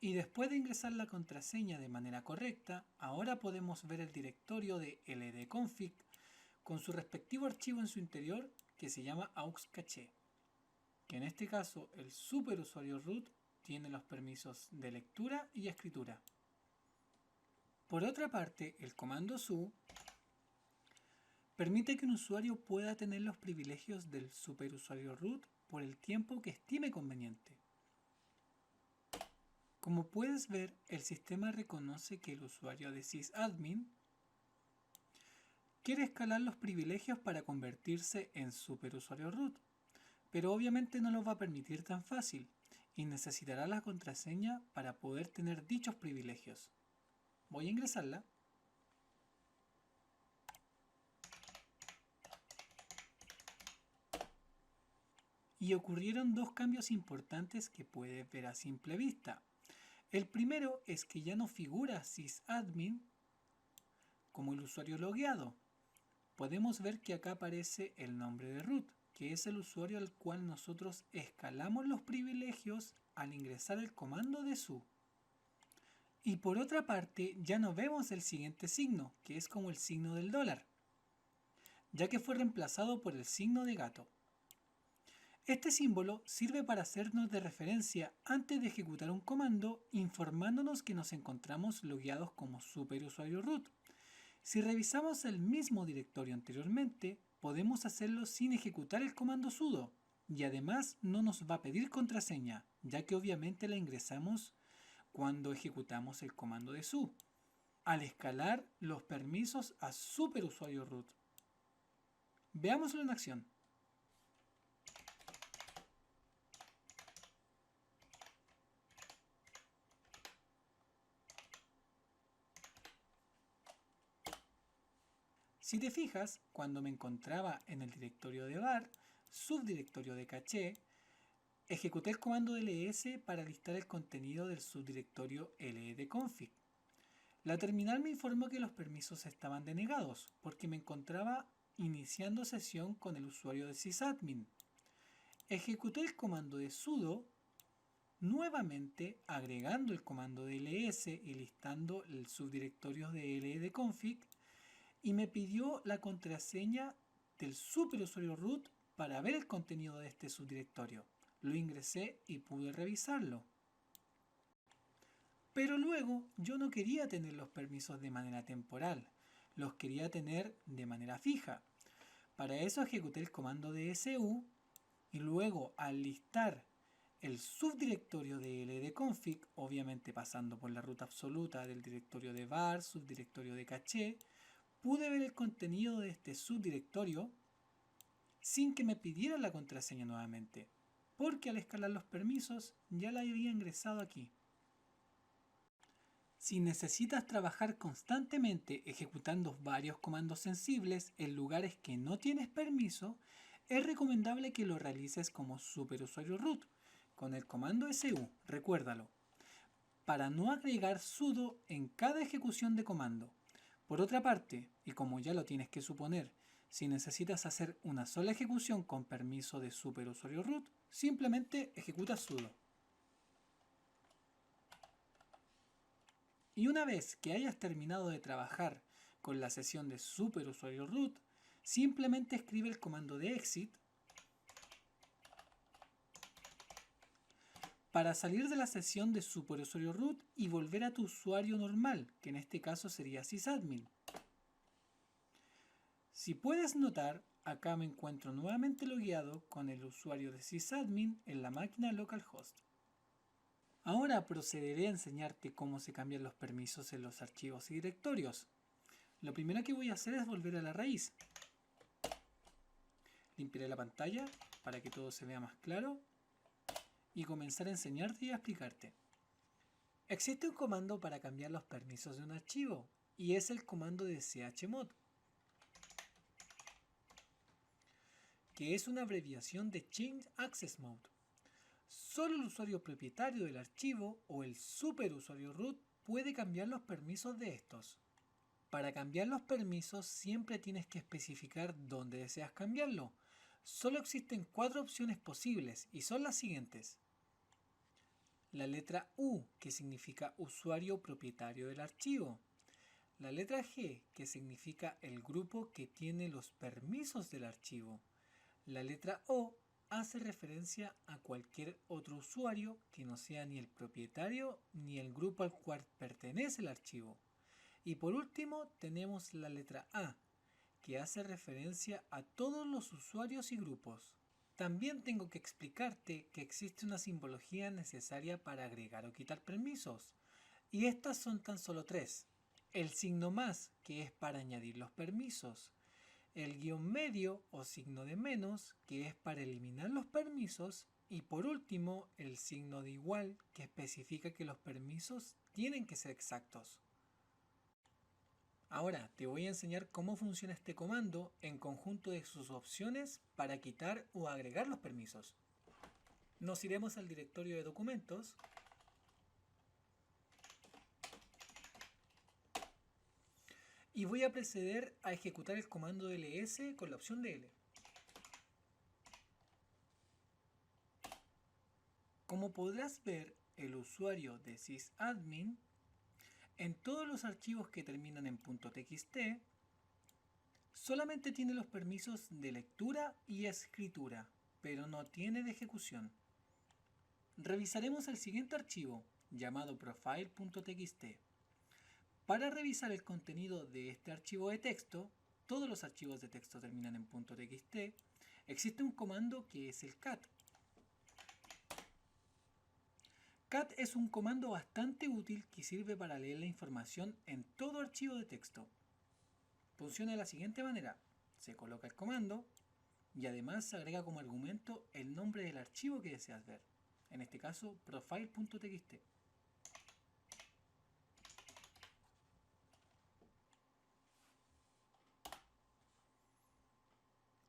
y después de ingresar la contraseña de manera correcta, ahora podemos ver el directorio de ldconfig con su respectivo archivo en su interior que se llama aux-cache, que en este caso el superusuario root tiene los permisos de lectura y escritura. Por otra parte, el comando su permite que un usuario pueda tener los privilegios del superusuario root por el tiempo que estime conveniente. Como puedes ver, el sistema reconoce que el usuario de sysadmin quiere escalar los privilegios para convertirse en superusuario root, pero obviamente no lo va a permitir tan fácil y necesitará la contraseña para poder tener dichos privilegios. Voy a ingresarla. Y ocurrieron dos cambios importantes que puedes ver a simple vista. El primero es que ya no figura sysadmin como el usuario logueado. Podemos ver que acá aparece el nombre de root, que es el usuario al cual nosotros escalamos los privilegios al ingresar el comando de su. Y por otra parte, ya no vemos el siguiente signo, que es como el signo del dólar, ya que fue reemplazado por el signo de gato. Este símbolo sirve para hacernos de referencia antes de ejecutar un comando, informándonos que nos encontramos logueados como superusuario root. Si revisamos el mismo directorio anteriormente, podemos hacerlo sin ejecutar el comando sudo, y además no nos va a pedir contraseña, ya que obviamente la ingresamos cuando ejecutamos el comando de su, al escalar los permisos a superusuario root. Veámoslo en acción. Si te fijas, cuando me encontraba en el directorio de var, subdirectorio de caché, ejecuté el comando ls para listar el contenido del subdirectorio ledconfig. La terminal me informó que los permisos estaban denegados, porque me encontraba iniciando sesión con el usuario de sysadmin. Ejecuté el comando de sudo, nuevamente agregando el comando de ls y listando el subdirectorio de ledconfig, y me pidió la contraseña del superusuario root para ver el contenido de este subdirectorio. Lo ingresé y pude revisarlo. Pero luego yo no quería tener los permisos de manera temporal, los quería tener de manera fija. Para eso ejecuté el comando de su y luego al listar el subdirectorio de ldconfig, obviamente pasando por la ruta absoluta del directorio de var, subdirectorio de caché, pude ver el contenido de este subdirectorio sin que me pidiera la contraseña nuevamente, porque al escalar los permisos ya la había ingresado aquí. Si necesitas trabajar constantemente ejecutando varios comandos sensibles en lugares que no tienes permiso, es recomendable que lo realices como superusuario root, con el comando su, recuérdalo, para no agregar sudo en cada ejecución de comando. Por otra parte, y como ya lo tienes que suponer, si necesitas hacer una sola ejecución con permiso de superusuario root, simplemente ejecuta sudo. Y una vez que hayas terminado de trabajar con la sesión de superusuario root, simplemente escribe el comando de exit para salir de la sesión de superusuario root y volver a tu usuario normal, que en este caso sería sysadmin. Si puedes notar, acá me encuentro nuevamente logueado con el usuario de sysadmin en la máquina localhost. Ahora procederé a enseñarte cómo se cambian los permisos en los archivos y directorios. Lo primero que voy a hacer es volver a la raíz. Limpiaré la pantalla para que todo se vea más claro y comenzar a enseñarte y a explicarte. Existe un comando para cambiar los permisos de un archivo y es el comando de chmod, que es una abreviación de Change Access Mode. Solo el usuario propietario del archivo o el superusuario root puede cambiar los permisos de estos. Para cambiar los permisos siempre tienes que especificar dónde deseas cambiarlo. Solo existen 4 opciones posibles y son las siguientes. La letra U, que significa usuario propietario del archivo. La letra G, que significa el grupo que tiene los permisos del archivo. La letra O hace referencia a cualquier otro usuario que no sea ni el propietario ni el grupo al cual pertenece el archivo. Y por último tenemos la letra A, que hace referencia a todos los usuarios y grupos. También tengo que explicarte que existe una simbología necesaria para agregar o quitar permisos, y estas son tan solo 3. El signo más, que es para añadir los permisos. El guión medio o signo de menos, que es para eliminar los permisos. Y por último, el signo de igual, que especifica que los permisos tienen que ser exactos. Ahora te voy a enseñar cómo funciona este comando en conjunto de sus opciones para quitar o agregar los permisos. Nos iremos al directorio de documentos y voy a proceder a ejecutar el comando de ls con la opción de L. Como podrás ver, el usuario de sysadmin En todos los archivos que terminan en .txt, solamente tiene los permisos de lectura y escritura, pero no tiene de ejecución. Revisaremos el siguiente archivo, llamado profile.txt. Para revisar el contenido de este archivo de texto, todos los archivos de texto terminan en .txt, existe un comando que es el cat. Cat es un comando bastante útil que sirve para leer la información en todo archivo de texto. Funciona de la siguiente manera: se coloca el comando y además se agrega como argumento el nombre del archivo que deseas ver, en este caso profile.txt.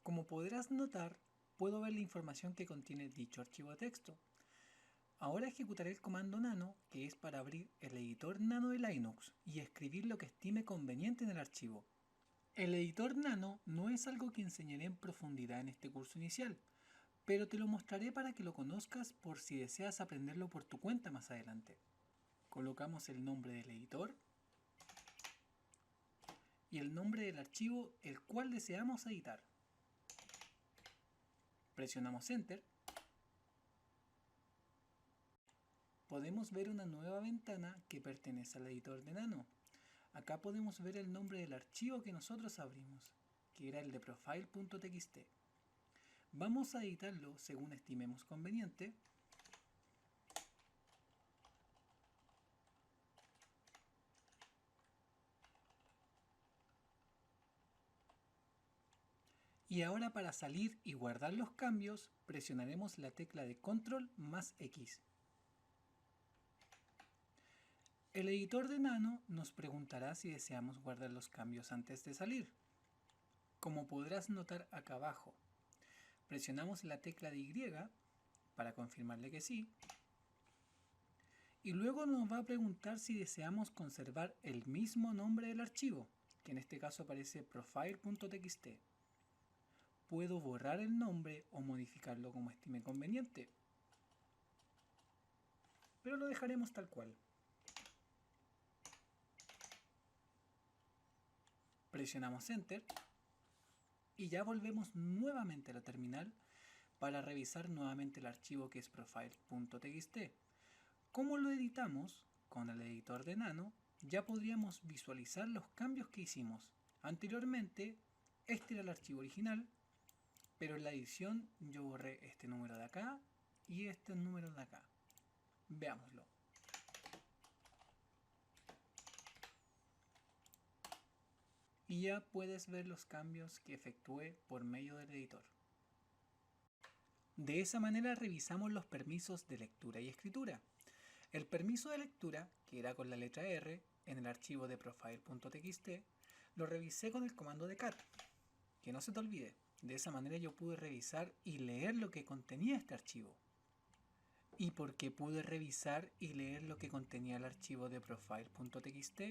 Como podrás notar, puedo ver la información que contiene dicho archivo de texto. Ahora ejecutaré el comando nano, que es para abrir el editor nano de Linux y escribir lo que estime conveniente en el archivo. El editor nano no es algo que enseñaré en profundidad en este curso inicial, pero te lo mostraré para que lo conozcas por si deseas aprenderlo por tu cuenta más adelante. Colocamos el nombre del editor y el nombre del archivo el cual deseamos editar. Presionamos Enter. Podemos ver una nueva ventana que pertenece al editor de nano. Acá podemos ver el nombre del archivo que nosotros abrimos, que era el de profile.txt. Vamos a editarlo según estimemos conveniente. Y ahora, para salir y guardar los cambios, presionaremos la tecla de Control más X. El editor de nano nos preguntará si deseamos guardar los cambios antes de salir. Como podrás notar acá abajo, presionamos la tecla de Y para confirmarle que sí, y luego nos va a preguntar si deseamos conservar el mismo nombre del archivo, que en este caso aparece profile.txt. Puedo borrar el nombre o modificarlo como estime conveniente, pero lo dejaremos tal cual. Presionamos Enter y ya volvemos nuevamente a la terminal para revisar nuevamente el archivo que es profile.txt. Como lo editamos con el editor de nano, ya podríamos visualizar los cambios que hicimos. Anteriormente, este era el archivo original, pero en la edición yo borré este número de acá y este número de acá. Veámoslo. Y ya puedes ver los cambios que efectué por medio del editor. De esa manera revisamos los permisos de lectura y escritura. El permiso de lectura, que era con la letra R, en el archivo de profile.txt, lo revisé con el comando de cat. Que no se te olvide, de esa manera yo pude revisar y leer lo que contenía este archivo. ¿Y por qué pude revisar y leer lo que contenía el archivo de profile.txt?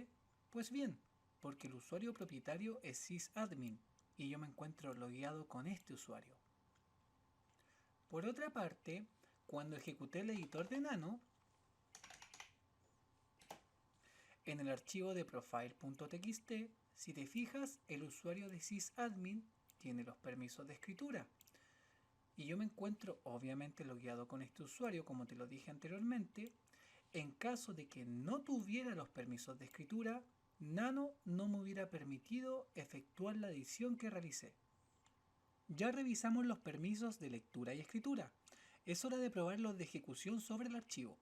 Pues bien, porque el usuario propietario es sysadmin y yo me encuentro logueado con este usuario. Por otra parte, cuando ejecuté el editor de nano, en el archivo de profile.txt, si te fijas, el usuario de sysadmin tiene los permisos de escritura. Y yo me encuentro obviamente logueado con este usuario, como te lo dije anteriormente. En caso de que no tuviera los permisos de escritura, Nano no me hubiera permitido efectuar la edición que realicé. Ya revisamos los permisos de lectura y escritura. Es hora de probar los de ejecución sobre el archivo.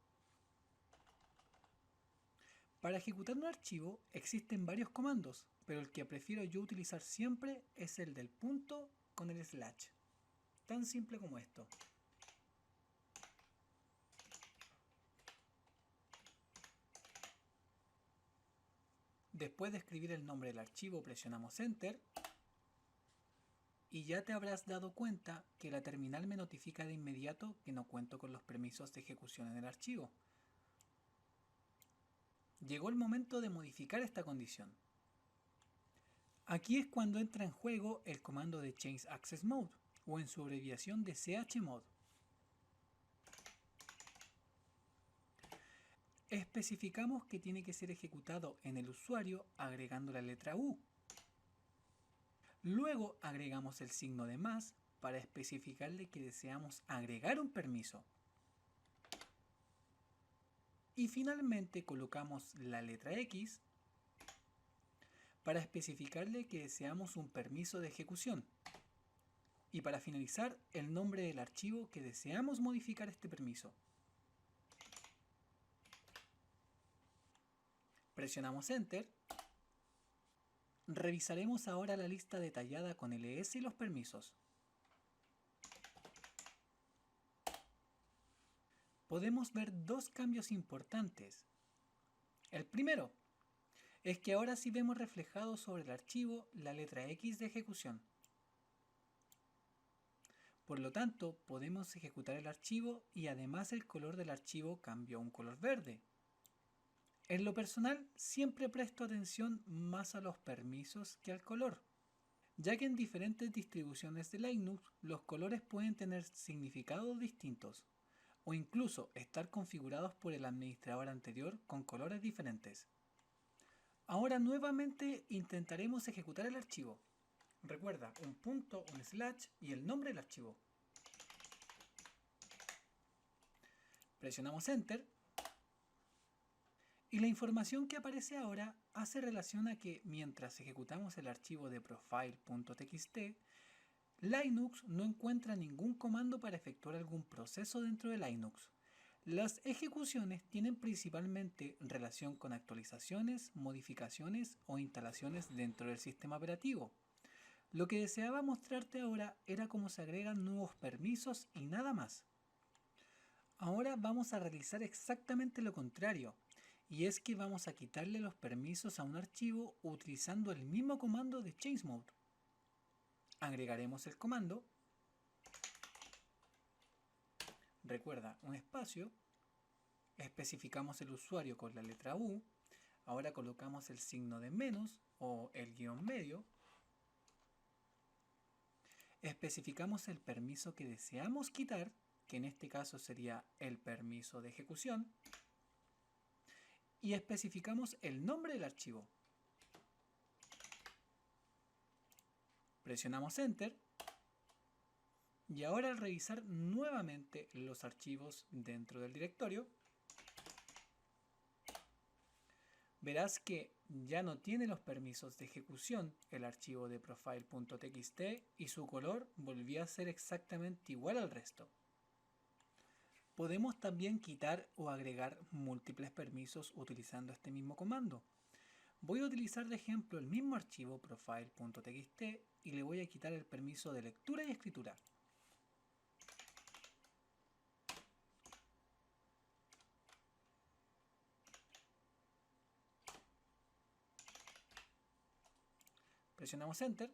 Para ejecutar un archivo existen varios comandos, pero el que prefiero yo utilizar siempre es el del punto con el slash. Tan simple como esto. Después de escribir el nombre del archivo, presionamos Enter y ya te habrás dado cuenta que la terminal me notifica de inmediato que no cuento con los permisos de ejecución en el archivo. Llegó el momento de modificar esta condición. Aquí es cuando entra en juego el comando de Change Access Mode, o en su abreviación de chmod. Especificamos que tiene que ser ejecutado en el usuario agregando la letra U. Luego agregamos el signo de más para especificarle que deseamos agregar un permiso. Y finalmente colocamos la letra X para especificarle que deseamos un permiso de ejecución. Y para finalizar, el nombre del archivo que deseamos modificar este permiso. Presionamos Enter. Revisaremos ahora la lista detallada con ls y los permisos. Podemos ver dos cambios importantes. El primero es que ahora sí vemos reflejado sobre el archivo la letra X de ejecución. Por lo tanto, podemos ejecutar el archivo y además el color del archivo cambió a un color verde. En lo personal, siempre presto atención más a los permisos que al color, ya que en diferentes distribuciones de Linux los colores pueden tener significados distintos o incluso estar configurados por el administrador anterior con colores diferentes. Ahora nuevamente intentaremos ejecutar el archivo. Recuerda, un punto, un slash y el nombre del archivo. Presionamos Enter. Y la información que aparece ahora hace relación a que mientras ejecutamos el archivo de profile.txt, Linux no encuentra ningún comando para efectuar algún proceso dentro de Linux. Las ejecuciones tienen principalmente relación con actualizaciones, modificaciones o instalaciones dentro del sistema operativo. Lo que deseaba mostrarte ahora era cómo se agregan nuevos permisos y nada más. Ahora vamos a realizar exactamente lo contrario, y es que vamos a quitarle los permisos a un archivo utilizando el mismo comando de chmod. Agregaremos el comando, recuerda, un espacio, especificamos el usuario con la letra U, ahora colocamos el signo de menos o el guión medio, especificamos el permiso que deseamos quitar, que en este caso sería el permiso de ejecución, y especificamos el nombre del archivo. Presionamos Enter y ahora al revisar nuevamente los archivos dentro del directorio, verás que ya no tiene los permisos de ejecución el archivo de profile.txt y su color volvió a ser exactamente igual al resto. Podemos también quitar o agregar múltiples permisos utilizando este mismo comando. Voy a utilizar de ejemplo el mismo archivo profile.txt y le voy a quitar el permiso de lectura y escritura. Presionamos Enter,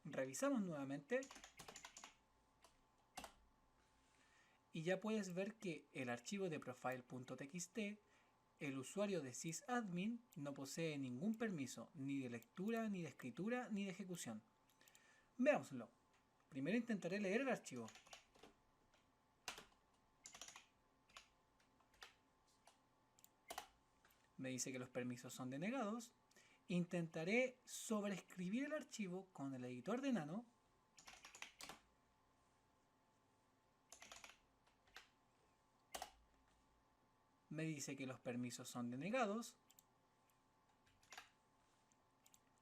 revisamos nuevamente y ya puedes ver que el archivo de profile.txt, el usuario de sysadmin no posee ningún permiso, ni de lectura, ni de escritura, ni de ejecución. Veámoslo. Primero intentaré leer el archivo. Me dice que los permisos son denegados. Intentaré sobreescribir el archivo con el editor de Nano. Me dice que los permisos son denegados.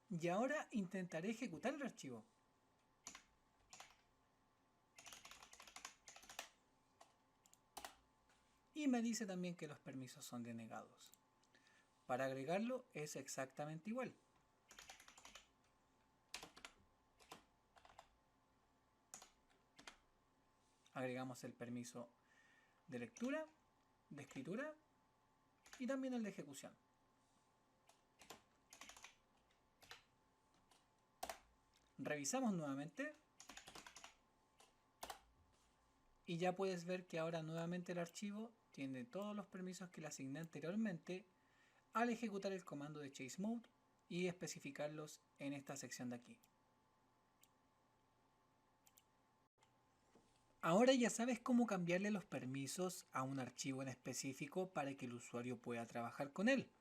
Y ahora intentaré ejecutar el archivo. Y me dice también que los permisos son denegados. Para agregarlo es exactamente igual. Agregamos el permiso de lectura, de escritura y también el de ejecución. Revisamos nuevamente y ya puedes ver que ahora nuevamente el archivo tiene todos los permisos que le asigné anteriormente al ejecutar el comando de chmod y especificarlos en esta sección de aquí. Ahora ya sabes cómo cambiarle los permisos a un archivo en específico para que el usuario pueda trabajar con él.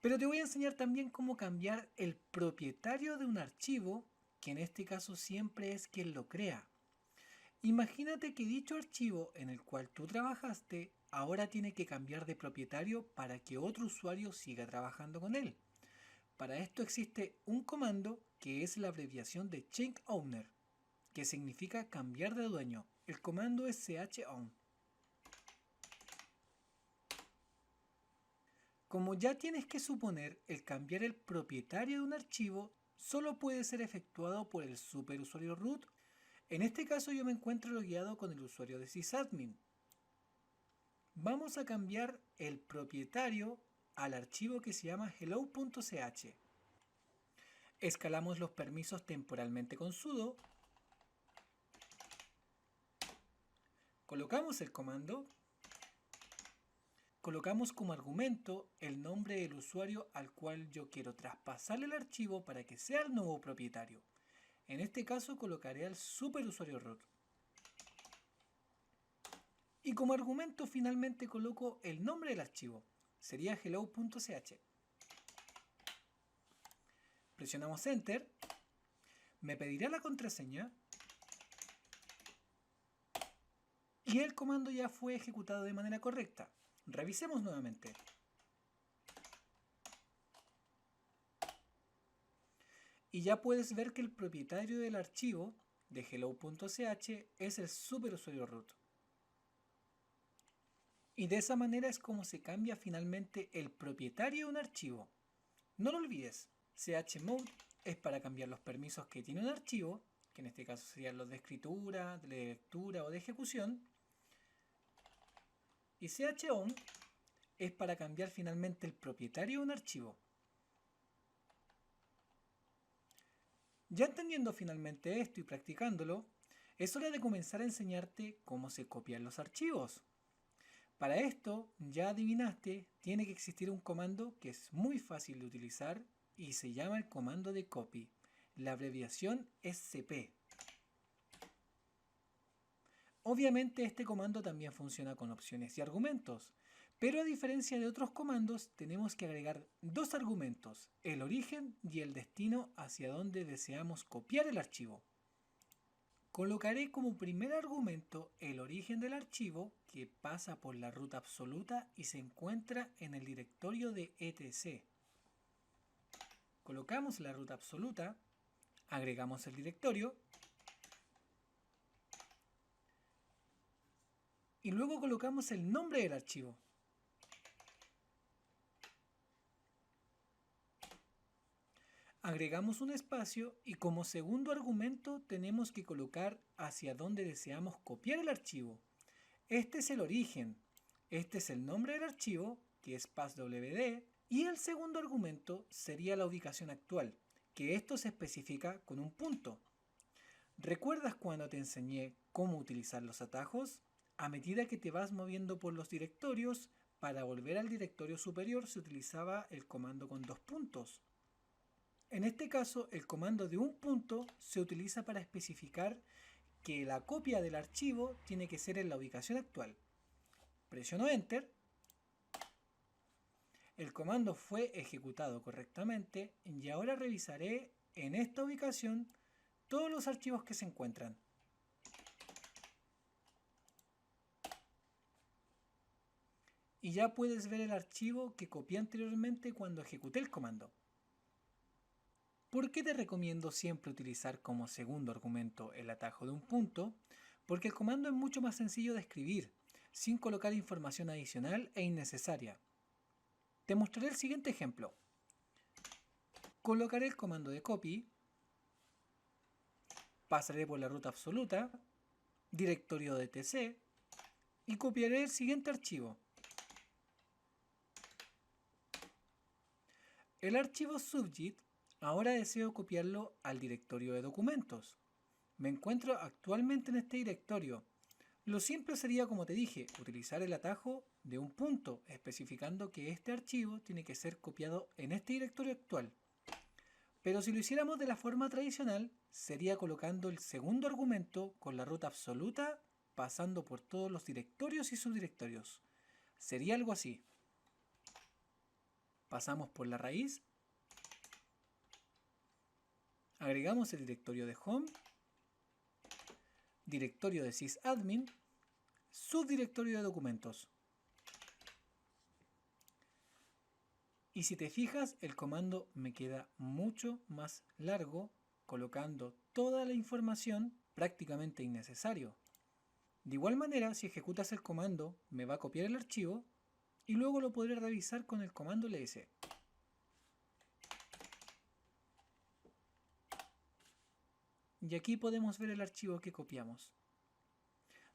Pero te voy a enseñar también cómo cambiar el propietario de un archivo, que en este caso siempre es quien lo crea. Imagínate que dicho archivo en el cual tú trabajaste ahora tiene que cambiar de propietario para que otro usuario siga trabajando con él. Para esto existe un comando que es la abreviación de Change Owner, que significa cambiar de dueño. El comando es chown. Como ya tienes que suponer, el cambiar el propietario de un archivo solo puede ser efectuado por el superusuario root. En este caso yo me encuentro logueado con el usuario de sysadmin. Vamos a cambiar el propietario al archivo que se llama hello.ch. Escalamos los permisos temporalmente con sudo. Colocamos el comando. Colocamos como argumento el nombre del usuario al cual yo quiero traspasarle el archivo para que sea el nuevo propietario. En este caso colocaré al superusuario root. Y como argumento finalmente coloco el nombre del archivo. Sería hello.ch. Presionamos Enter. Me pedirá la contraseña. Y el comando ya fue ejecutado de manera correcta. Revisemos nuevamente. Y ya puedes ver que el propietario del archivo de hello.ch es el superusuario root. Y de esa manera es como se cambia finalmente el propietario de un archivo. No lo olvides, chmode es para cambiar los permisos que tiene un archivo, que en este caso serían los de escritura, de lectura o de ejecución. Y chown es para cambiar finalmente el propietario de un archivo. Ya entendiendo finalmente esto y practicándolo, es hora de comenzar a enseñarte cómo se copian los archivos. Para esto, ya adivinaste, tiene que existir un comando que es muy fácil de utilizar y se llama el comando de copy. La abreviación es cp. Obviamente este comando también funciona con opciones y argumentos, pero a diferencia de otros comandos tenemos que agregar dos argumentos, el origen y el destino hacia donde deseamos copiar el archivo. Colocaré como primer argumento el origen del archivo que pasa por la ruta absoluta y se encuentra en el directorio de etc. Colocamos la ruta absoluta, agregamos el directorio y luego colocamos el nombre del archivo. Agregamos un espacio y como segundo argumento tenemos que colocar hacia dónde deseamos copiar el archivo. Este es el origen, este es el nombre del archivo, que es passwd, y el segundo argumento sería la ubicación actual, que esto se especifica con un punto. ¿Recuerdas cuando te enseñé cómo utilizar los atajos? A medida que te vas moviendo por los directorios, para volver al directorio superior se utilizaba el comando con dos puntos. En este caso, el comando de un punto se utiliza para especificar que la copia del archivo tiene que ser en la ubicación actual. Presiono Enter. El comando fue ejecutado correctamente y ahora revisaré en esta ubicación todos los archivos que se encuentran. Y ya puedes ver el archivo que copié anteriormente cuando ejecuté el comando. ¿Por qué te recomiendo siempre utilizar como segundo argumento el atajo de un punto? Porque el comando es mucho más sencillo de escribir, sin colocar información adicional e innecesaria. Te mostraré el siguiente ejemplo. Colocaré el comando de copy, pasaré por la ruta absoluta, directorio de etc y copiaré el siguiente archivo. El archivo subject ahora deseo copiarlo al directorio de documentos. Me encuentro actualmente en este directorio. Lo simple sería, como te dije, utilizar el atajo de un punto, especificando que este archivo tiene que ser copiado en este directorio actual. Pero si lo hiciéramos de la forma tradicional, sería colocando el segundo argumento con la ruta absoluta pasando por todos los directorios y subdirectorios. Sería algo así. Pasamos por la raíz, agregamos el directorio de home, directorio de sysadmin, subdirectorio de documentos. Y si te fijas, el comando me queda mucho más largo, colocando toda la información prácticamente innecesario. De igual manera, si ejecutas el comando, me va a copiar el archivo y luego lo podré revisar con el comando ls. Y aquí podemos ver el archivo que copiamos.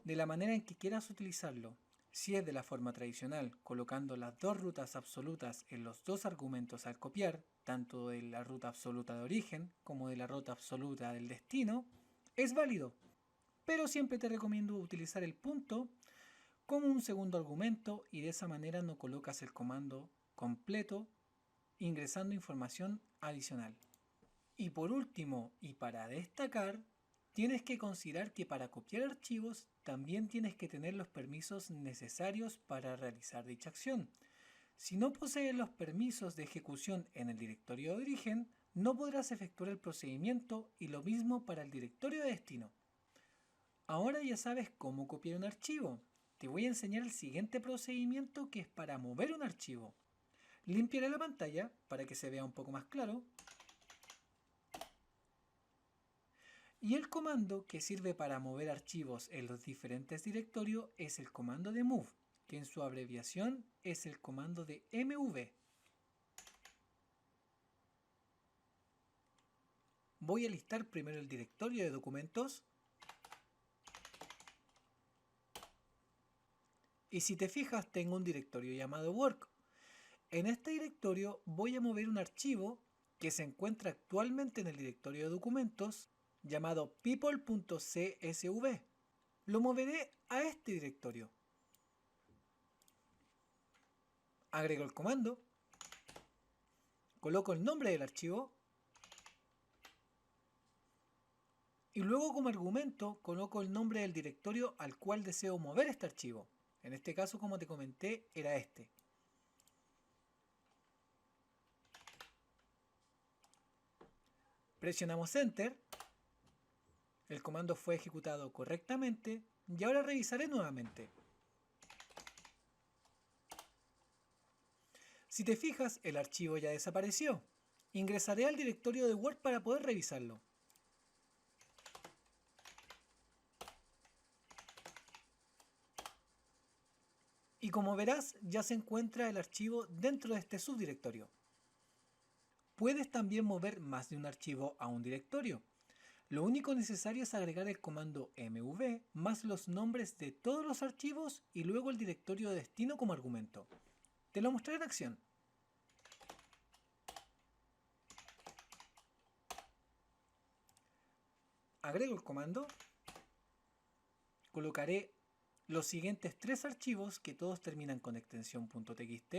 De la manera en que quieras utilizarlo, si es de la forma tradicional, colocando las dos rutas absolutas en los dos argumentos al copiar, tanto de la ruta absoluta de origen como de la ruta absoluta del destino, es válido. Pero siempre te recomiendo utilizar el punto como un segundo argumento y de esa manera no colocas el comando completo ingresando información adicional. Y por último, y para destacar, tienes que considerar que para copiar archivos también tienes que tener los permisos necesarios para realizar dicha acción. Si no posees los permisos de ejecución en el directorio de origen, no podrás efectuar el procedimiento y lo mismo para el directorio de destino. Ahora ya sabes cómo copiar un archivo. Te voy a enseñar el siguiente procedimiento que es para mover un archivo. Limpiaré la pantalla para que se vea un poco más claro. Y el comando que sirve para mover archivos en los diferentes directorios es el comando de move, que en su abreviación es el comando de mv. Voy a listar primero el directorio de documentos. Y si te fijas, tengo un directorio llamado work. En este directorio voy a mover un archivo que se encuentra actualmente en el directorio de documentos llamado people.csv. Lo moveré a este directorio. Agrego el comando, coloco el nombre del archivo y luego como argumento coloco el nombre del directorio al cual deseo mover este archivo. En este caso, como te comenté, era este. Presionamos Enter. El comando fue ejecutado correctamente y ahora revisaré nuevamente. Si te fijas, el archivo ya desapareció. Ingresaré al directorio de Word para poder revisarlo. Y como verás, ya se encuentra el archivo dentro de este subdirectorio. Puedes también mover más de un archivo a un directorio. Lo único necesario es agregar el comando mv más los nombres de todos los archivos y luego el directorio de destino como argumento. Te lo mostraré en acción. Agrego el comando, colocaré los siguientes tres archivos que todos terminan con extensión .txt,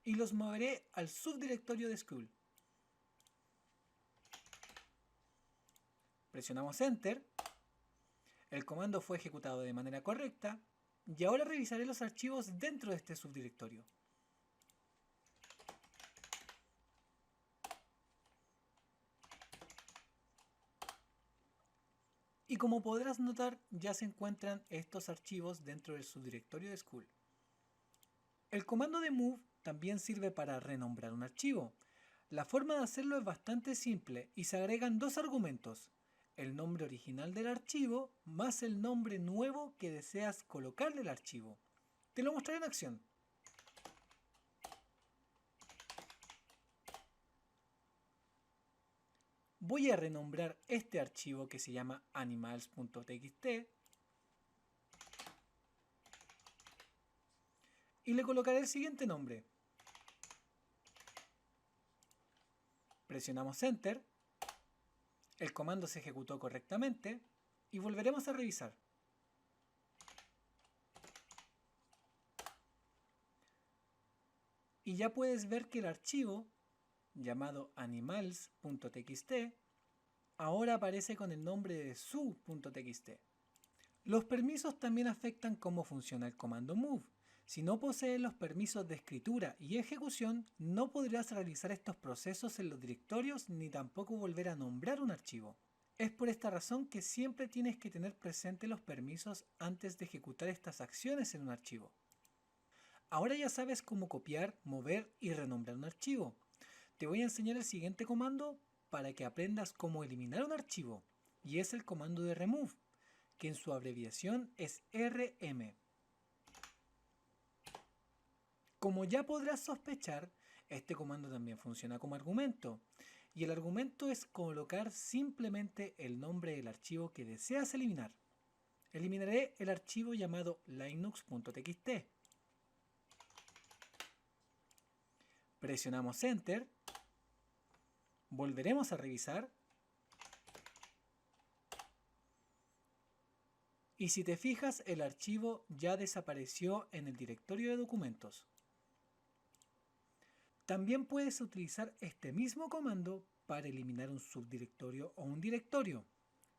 y los moveré al subdirectorio de school. Presionamos Enter. El comando fue ejecutado de manera correcta y ahora revisaré los archivos dentro de este subdirectorio. Y como podrás notar, ya se encuentran estos archivos dentro del subdirectorio de school. El comando de move también sirve para renombrar un archivo. La forma de hacerlo es bastante simple y se agregan dos argumentos: el nombre original del archivo más el nombre nuevo que deseas colocarle al archivo. Te lo mostraré en acción. Voy a renombrar este archivo que se llama animals.txt y le colocaré el siguiente nombre. Presionamos Enter. El comando se ejecutó correctamente y volveremos a revisar. Y ya puedes ver que el archivo, llamado animals.txt, ahora aparece con el nombre de su.txt. Los permisos también afectan cómo funciona el comando move. Si no posees los permisos de escritura y ejecución, no podrás realizar estos procesos en los directorios ni tampoco volver a nombrar un archivo. Es por esta razón que siempre tienes que tener presente los permisos antes de ejecutar estas acciones en un archivo. Ahora ya sabes cómo copiar, mover y renombrar un archivo. Te voy a enseñar el siguiente comando para que aprendas cómo eliminar un archivo, y es el comando de remove, que en su abreviación es RM. Como ya podrás sospechar, este comando también funciona como argumento, y el argumento es colocar simplemente el nombre del archivo que deseas eliminar. Eliminaré el archivo llamado linux.txt. Presionamos Enter, volveremos a revisar, y si te fijas, el archivo ya desapareció en el directorio de documentos. También puedes utilizar este mismo comando para eliminar un subdirectorio o un directorio,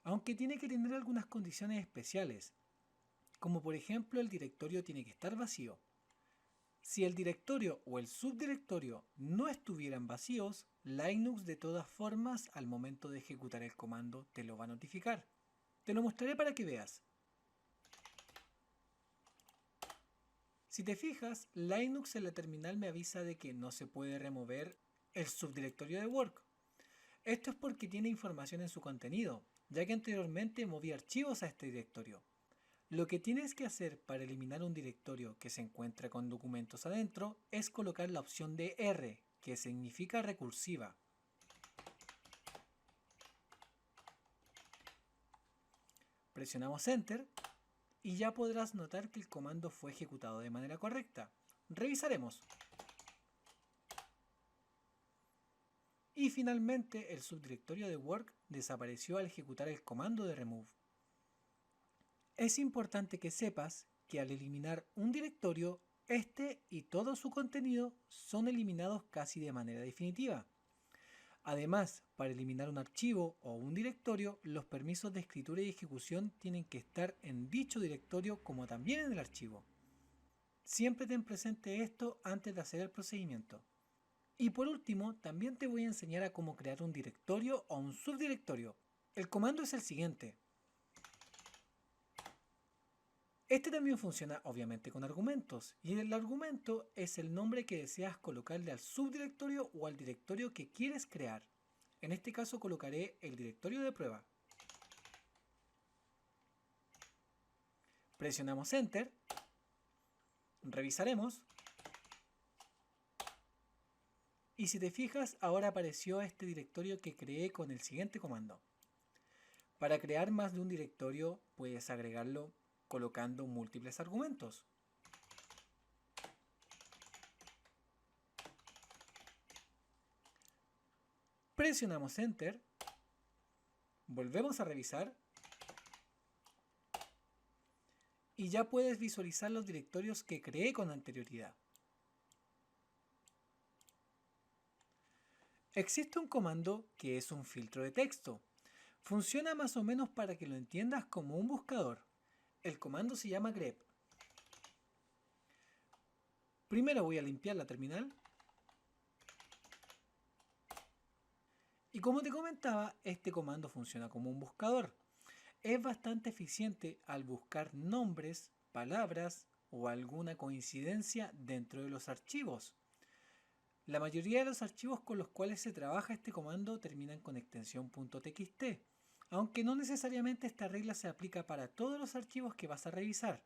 aunque tiene que tener algunas condiciones especiales, como por ejemplo el directorio tiene que estar vacío. Si el directorio o el subdirectorio no estuvieran vacíos, Linux de todas formas al momento de ejecutar el comando te lo va a notificar. Te lo mostraré para que veas. Si te fijas, Linux en la terminal me avisa de que no se puede remover el subdirectorio de work. Esto es porque tiene información en su contenido, ya que anteriormente moví archivos a este directorio. Lo que tienes que hacer para eliminar un directorio que se encuentra con documentos adentro es colocar la opción de R, que significa recursiva. Presionamos Enter y ya podrás notar que el comando fue ejecutado de manera correcta. Revisaremos. Y finalmente el subdirectorio de work desapareció al ejecutar el comando de remove. Es importante que sepas que al eliminar un directorio, este y todo su contenido son eliminados casi de manera definitiva. Además, para eliminar un archivo o un directorio, los permisos de escritura y ejecución tienen que estar en dicho directorio como también en el archivo. Siempre ten presente esto antes de hacer el procedimiento. Y por último, también te voy a enseñar a cómo crear un directorio o un subdirectorio. El comando es el siguiente. Este también funciona obviamente con argumentos, y el argumento es el nombre que deseas colocarle al subdirectorio o al directorio que quieres crear. En este caso colocaré el directorio de prueba. Presionamos Enter, revisaremos, y si te fijas ahora apareció este directorio que creé con el siguiente comando. Para crear más de un directorio puedes agregarlo colocando múltiples argumentos. Presionamos Enter, volvemos a revisar y ya puedes visualizar los directorios que creé con anterioridad. Existe un comando que es un filtro de texto. Funciona más o menos para que lo entiendas como un buscador. El comando se llama grep. Primero voy a limpiar la terminal. Y como te comentaba, este comando funciona como un buscador. Es bastante eficiente al buscar nombres, palabras o alguna coincidencia dentro de los archivos. La mayoría de los archivos con los cuales se trabaja este comando terminan con extensión .txt, aunque no necesariamente esta regla se aplica para todos los archivos que vas a revisar.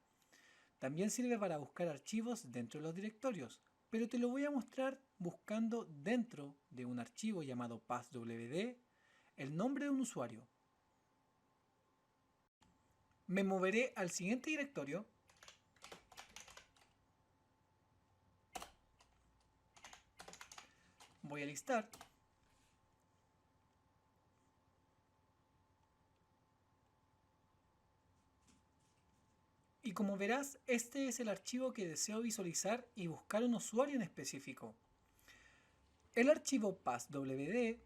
También sirve para buscar archivos dentro de los directorios, pero te lo voy a mostrar buscando dentro de un archivo llamado passwd el nombre de un usuario. Me moveré al siguiente directorio voy a listar y como verás, este es el archivo que deseo visualizar y buscar un usuario en específico. El archivo passwd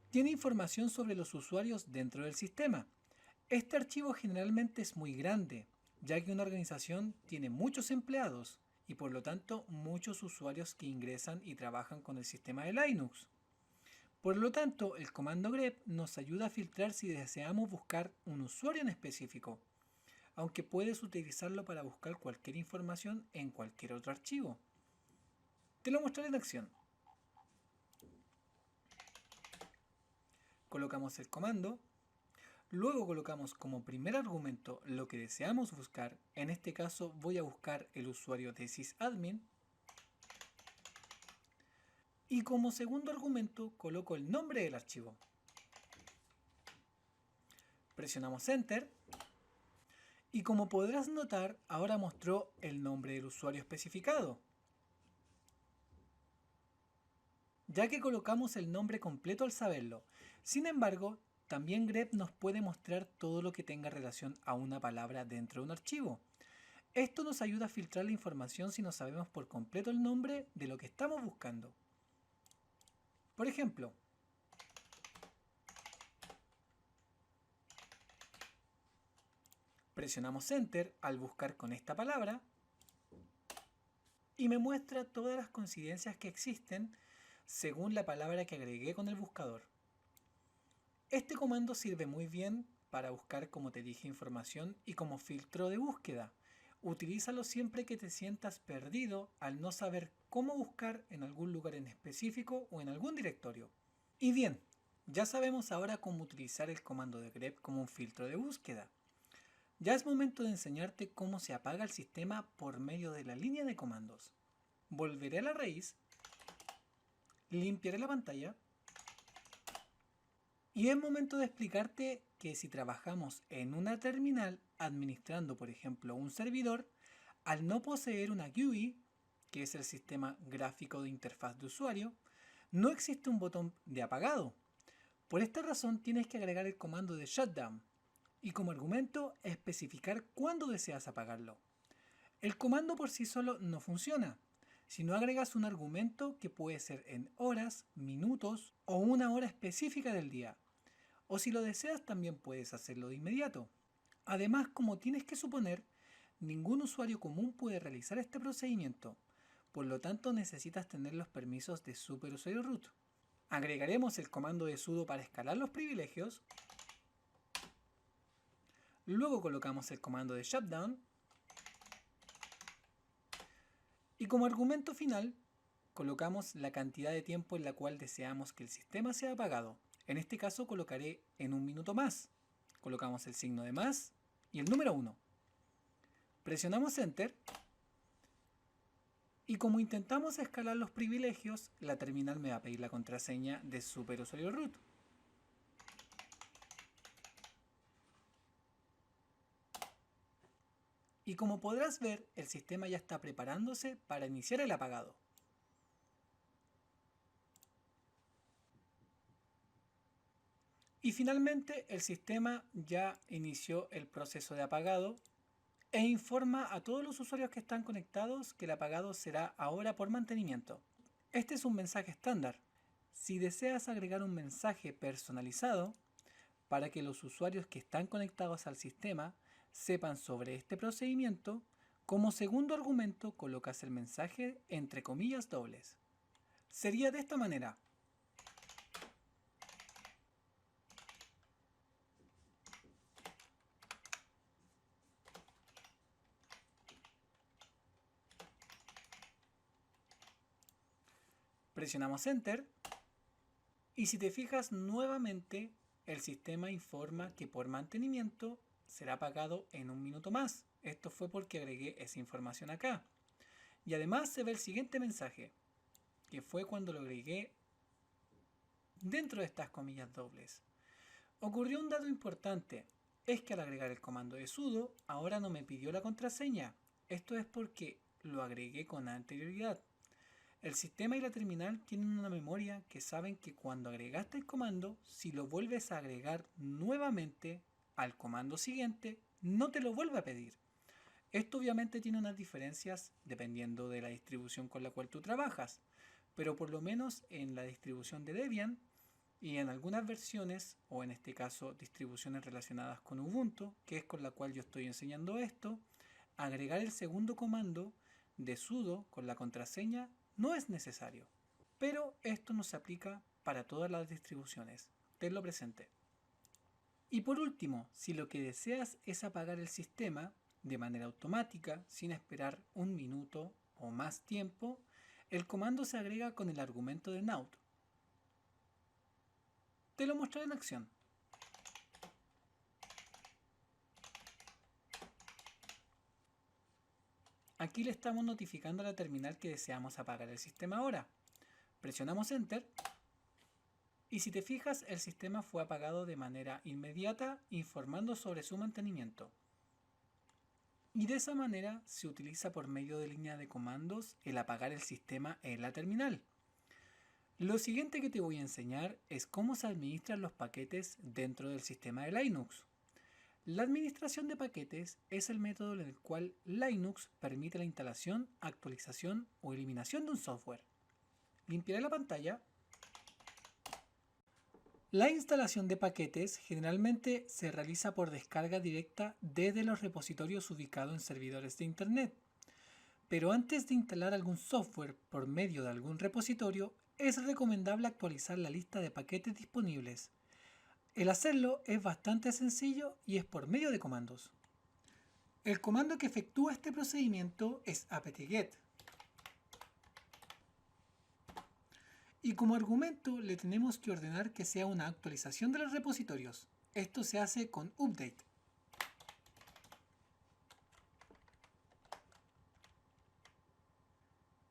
tiene información sobre los usuarios dentro del sistema. Este archivo generalmente es muy grande, ya que una organización tiene muchos empleados y por lo tanto muchos usuarios que ingresan y trabajan con el sistema de Linux. Por lo tanto, el comando grep nos ayuda a filtrar si deseamos buscar un usuario en específico, aunque puedes utilizarlo para buscar cualquier información en cualquier otro archivo. Te lo mostraré en acción. Colocamos el comando, luego colocamos como primer argumento lo que deseamos buscar. En este caso voy a buscar el usuario de sysadmin. Y como segundo argumento coloco el nombre del archivo. Presionamos Enter. Y como podrás notar, ahora mostró el nombre del usuario especificado, ya que colocamos el nombre completo al saberlo. Sin embargo, también grep nos puede mostrar todo lo que tenga relación a una palabra dentro de un archivo. Esto nos ayuda a filtrar la información si no sabemos por completo el nombre de lo que estamos buscando. Por ejemplo, presionamos Enter al buscar con esta palabra y me muestra todas las coincidencias que existen según la palabra que agregué con el buscador. Este comando sirve muy bien para buscar, como te dije, información y como filtro de búsqueda. Utilízalo siempre que te sientas perdido al no saber cómo buscar en algún lugar en específico o en algún directorio. Y bien, ya sabemos ahora cómo utilizar el comando de grep como un filtro de búsqueda. Ya es momento de enseñarte cómo se apaga el sistema por medio de la línea de comandos. Volveré a la raíz, limpiaré la pantalla y es momento de explicarte que si trabajamos en una terminal administrando, por ejemplo, un servidor, al no poseer una GUI, que es el sistema gráfico de interfaz de usuario, no existe un botón de apagado. Por esta razón tienes que agregar el comando de shutdown y como argumento especificar cuándo deseas apagarlo. El comando por sí solo no funciona, si no agregas un argumento que puede ser en horas, minutos o una hora específica del día. O si lo deseas también puedes hacerlo de inmediato. Además, como tienes que suponer, ningún usuario común puede realizar este procedimiento, por lo tanto necesitas tener los permisos de superusuario root. Agregaremos el comando de sudo para escalar los privilegios. Luego colocamos el comando de shutdown. Y como argumento final, colocamos la cantidad de tiempo en la cual deseamos que el sistema sea apagado. En este caso colocaré en un minuto más. Colocamos el signo de más y el número 1. Presionamos Enter. Y como intentamos escalar los privilegios, la terminal me va a pedir la contraseña de superusuario root. Y como podrás ver, el sistema ya está preparándose para iniciar el apagado. Y finalmente el sistema ya inició el proceso de apagado e informa a todos los usuarios que están conectados que el apagado será ahora por mantenimiento. Este es un mensaje estándar. Si deseas agregar un mensaje personalizado para que los usuarios que están conectados al sistema sepan sobre este procedimiento, como segundo argumento colocas el mensaje entre comillas dobles. Sería de esta manera. Presionamos Enter y si te fijas nuevamente el sistema informa que por mantenimiento será pagado en un minuto más. Esto fue porque agregué esa información acá. Y además se ve el siguiente mensaje, que fue cuando lo agregué dentro de estas comillas dobles. Ocurrió un dato importante, es que al agregar el comando de sudo, ahora no me pidió la contraseña. Esto es porque lo agregué con anterioridad. El sistema y la terminal tienen una memoria que saben que cuando agregaste el comando, si lo vuelves a agregar nuevamente al comando siguiente, no te lo vuelve a pedir. Esto obviamente tiene unas diferencias dependiendo de la distribución con la cual tú trabajas, pero por lo menos en la distribución de Debian y en algunas versiones, o en este caso distribuciones relacionadas con Ubuntu, que es con la cual yo estoy enseñando esto, agregar el segundo comando de sudo con la contraseña no es necesario. Pero esto no se aplica para todas las distribuciones. Tenlo presente. Y por último, si lo que deseas es apagar el sistema de manera automática, sin esperar un minuto o más tiempo, el comando se agrega con el argumento de Naut. Te lo mostraré en acción. Aquí le estamos notificando a la terminal que deseamos apagar el sistema ahora. Presionamos Enter y si te fijas, el sistema fue apagado de manera inmediata, informando sobre su mantenimiento. Y de esa manera se utiliza por medio de línea de comandos el apagar el sistema en la terminal. Lo siguiente que te voy a enseñar es cómo se administran los paquetes dentro del sistema de Linux. La administración de paquetes es el método en el cual Linux permite la instalación, actualización o eliminación de un software. Limpiaré la pantalla. La instalación de paquetes generalmente se realiza por descarga directa desde los repositorios ubicados en servidores de Internet. Pero antes de instalar algún software por medio de algún repositorio, es recomendable actualizar la lista de paquetes disponibles. El hacerlo es bastante sencillo y es por medio de comandos. El comando que efectúa este procedimiento es apt-get. Y como argumento le tenemos que ordenar que sea una actualización de los repositorios. Esto se hace con update.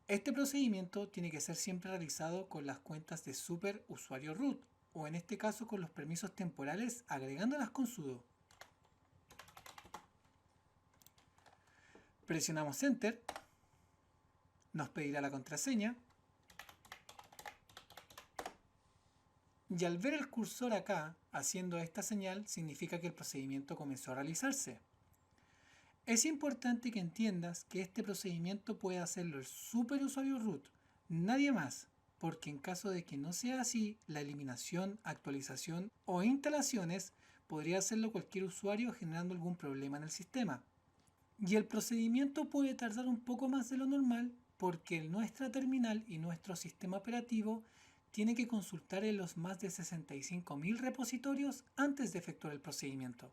Este procedimiento tiene que ser siempre realizado con las cuentas de super usuario root, o en este caso con los permisos temporales agregándolas con sudo. Presionamos Enter, nos pedirá la contraseña, y al ver el cursor acá haciendo esta señal significa que el procedimiento comenzó a realizarse. Es importante que entiendas que este procedimiento puede hacerlo el superusuario root, nadie más, porque en caso de que no sea así, la eliminación, actualización o instalaciones podría hacerlo cualquier usuario generando algún problema en el sistema. Y el procedimiento puede tardar un poco más de lo normal porque nuestra terminal y nuestro sistema operativo tiene que consultar en los más de 65.000 repositorios antes de efectuar el procedimiento.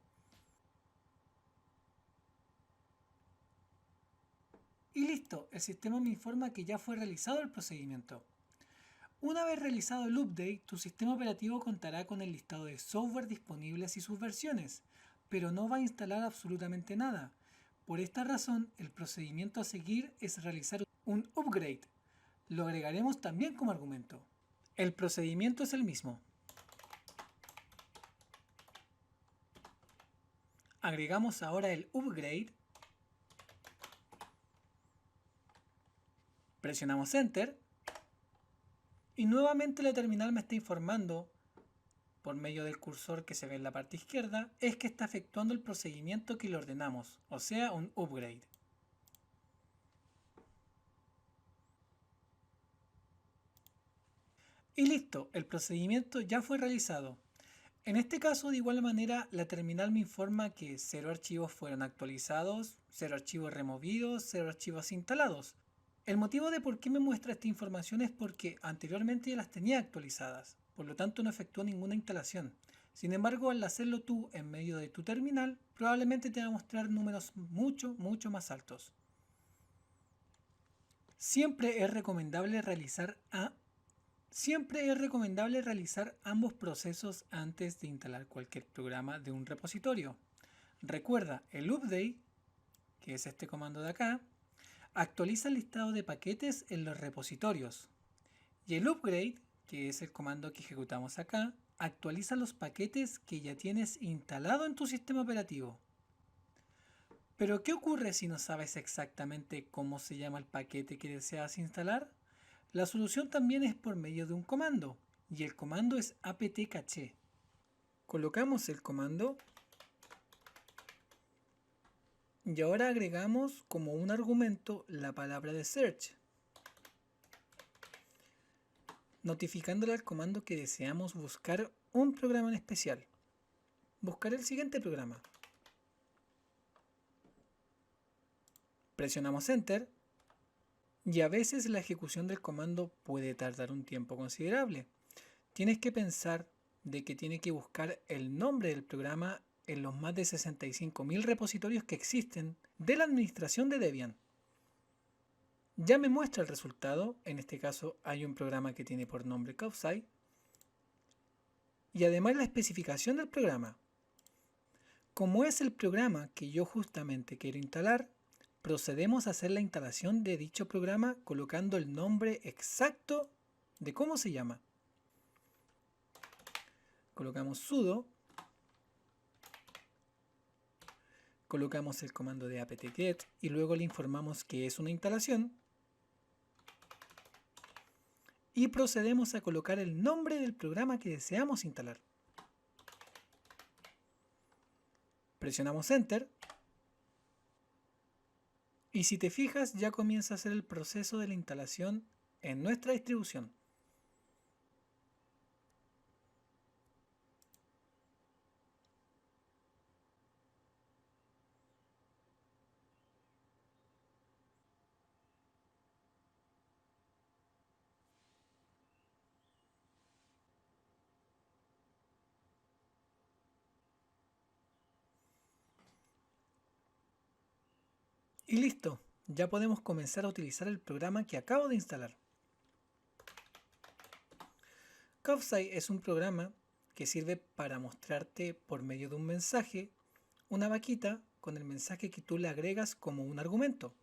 Y listo, el sistema me informa que ya fue realizado el procedimiento. Una vez realizado el update, tu sistema operativo contará con el listado de software disponibles y sus versiones, pero no va a instalar absolutamente nada. Por esta razón, el procedimiento a seguir es realizar un upgrade. Lo agregaremos también como argumento. El procedimiento es el mismo. Agregamos ahora el upgrade. Presionamos Enter. Y nuevamente la terminal me está informando, por medio del cursor que se ve en la parte izquierda, es que está efectuando el procedimiento que le ordenamos, o sea, un upgrade. Y listo, el procedimiento ya fue realizado. En este caso, de igual manera, la terminal me informa que 0 archivos fueron actualizados, 0 archivos removidos, 0 archivos instalados. El motivo de por qué me muestra esta información es porque anteriormente ya las tenía actualizadas, por lo tanto no efectuó ninguna instalación. Sin embargo, al hacerlo tú en medio de tu terminal, probablemente te va a mostrar números mucho más altos. Siempre es recomendable realizar ambos procesos antes de instalar cualquier programa de un repositorio. Recuerda, el update, que es este comando de acá, actualiza el listado de paquetes en los repositorios. Y el upgrade, que es el comando que ejecutamos acá, actualiza los paquetes que ya tienes instalado en tu sistema operativo. Pero ¿qué ocurre si no sabes exactamente cómo se llama el paquete que deseas instalar? La solución también es por medio de un comando, y el comando es apt-cache. Colocamos el comando Y ahora agregamos como un argumento la palabra de search, notificándole al comando que deseamos buscar un programa en especial. Buscar el siguiente programa. Presionamos Enter y a veces la ejecución del comando puede tardar un tiempo considerable. Tienes que pensar de que tiene que buscar el nombre del programa en los más de 65.000 repositorios que existen de la administración de Debian. Ya me muestra el resultado, en este caso hay un programa que tiene por nombre Cofsci, y además la especificación del programa. Como es el programa que yo justamente quiero instalar, procedemos a hacer la instalación de dicho programa colocando el nombre exacto de cómo se llama. Colocamos sudo, colocamos el comando de apt-get y luego le informamos que es una instalación y procedemos a colocar el nombre del programa que deseamos instalar. Presionamos Enter y si te fijas ya comienza a hacer el proceso de la instalación en nuestra distribución. Y listo, ya podemos comenzar a utilizar el programa que acabo de instalar. Cofsci es un programa que sirve para mostrarte por medio de un mensaje una vaquita con el mensaje que tú le agregas como un argumento.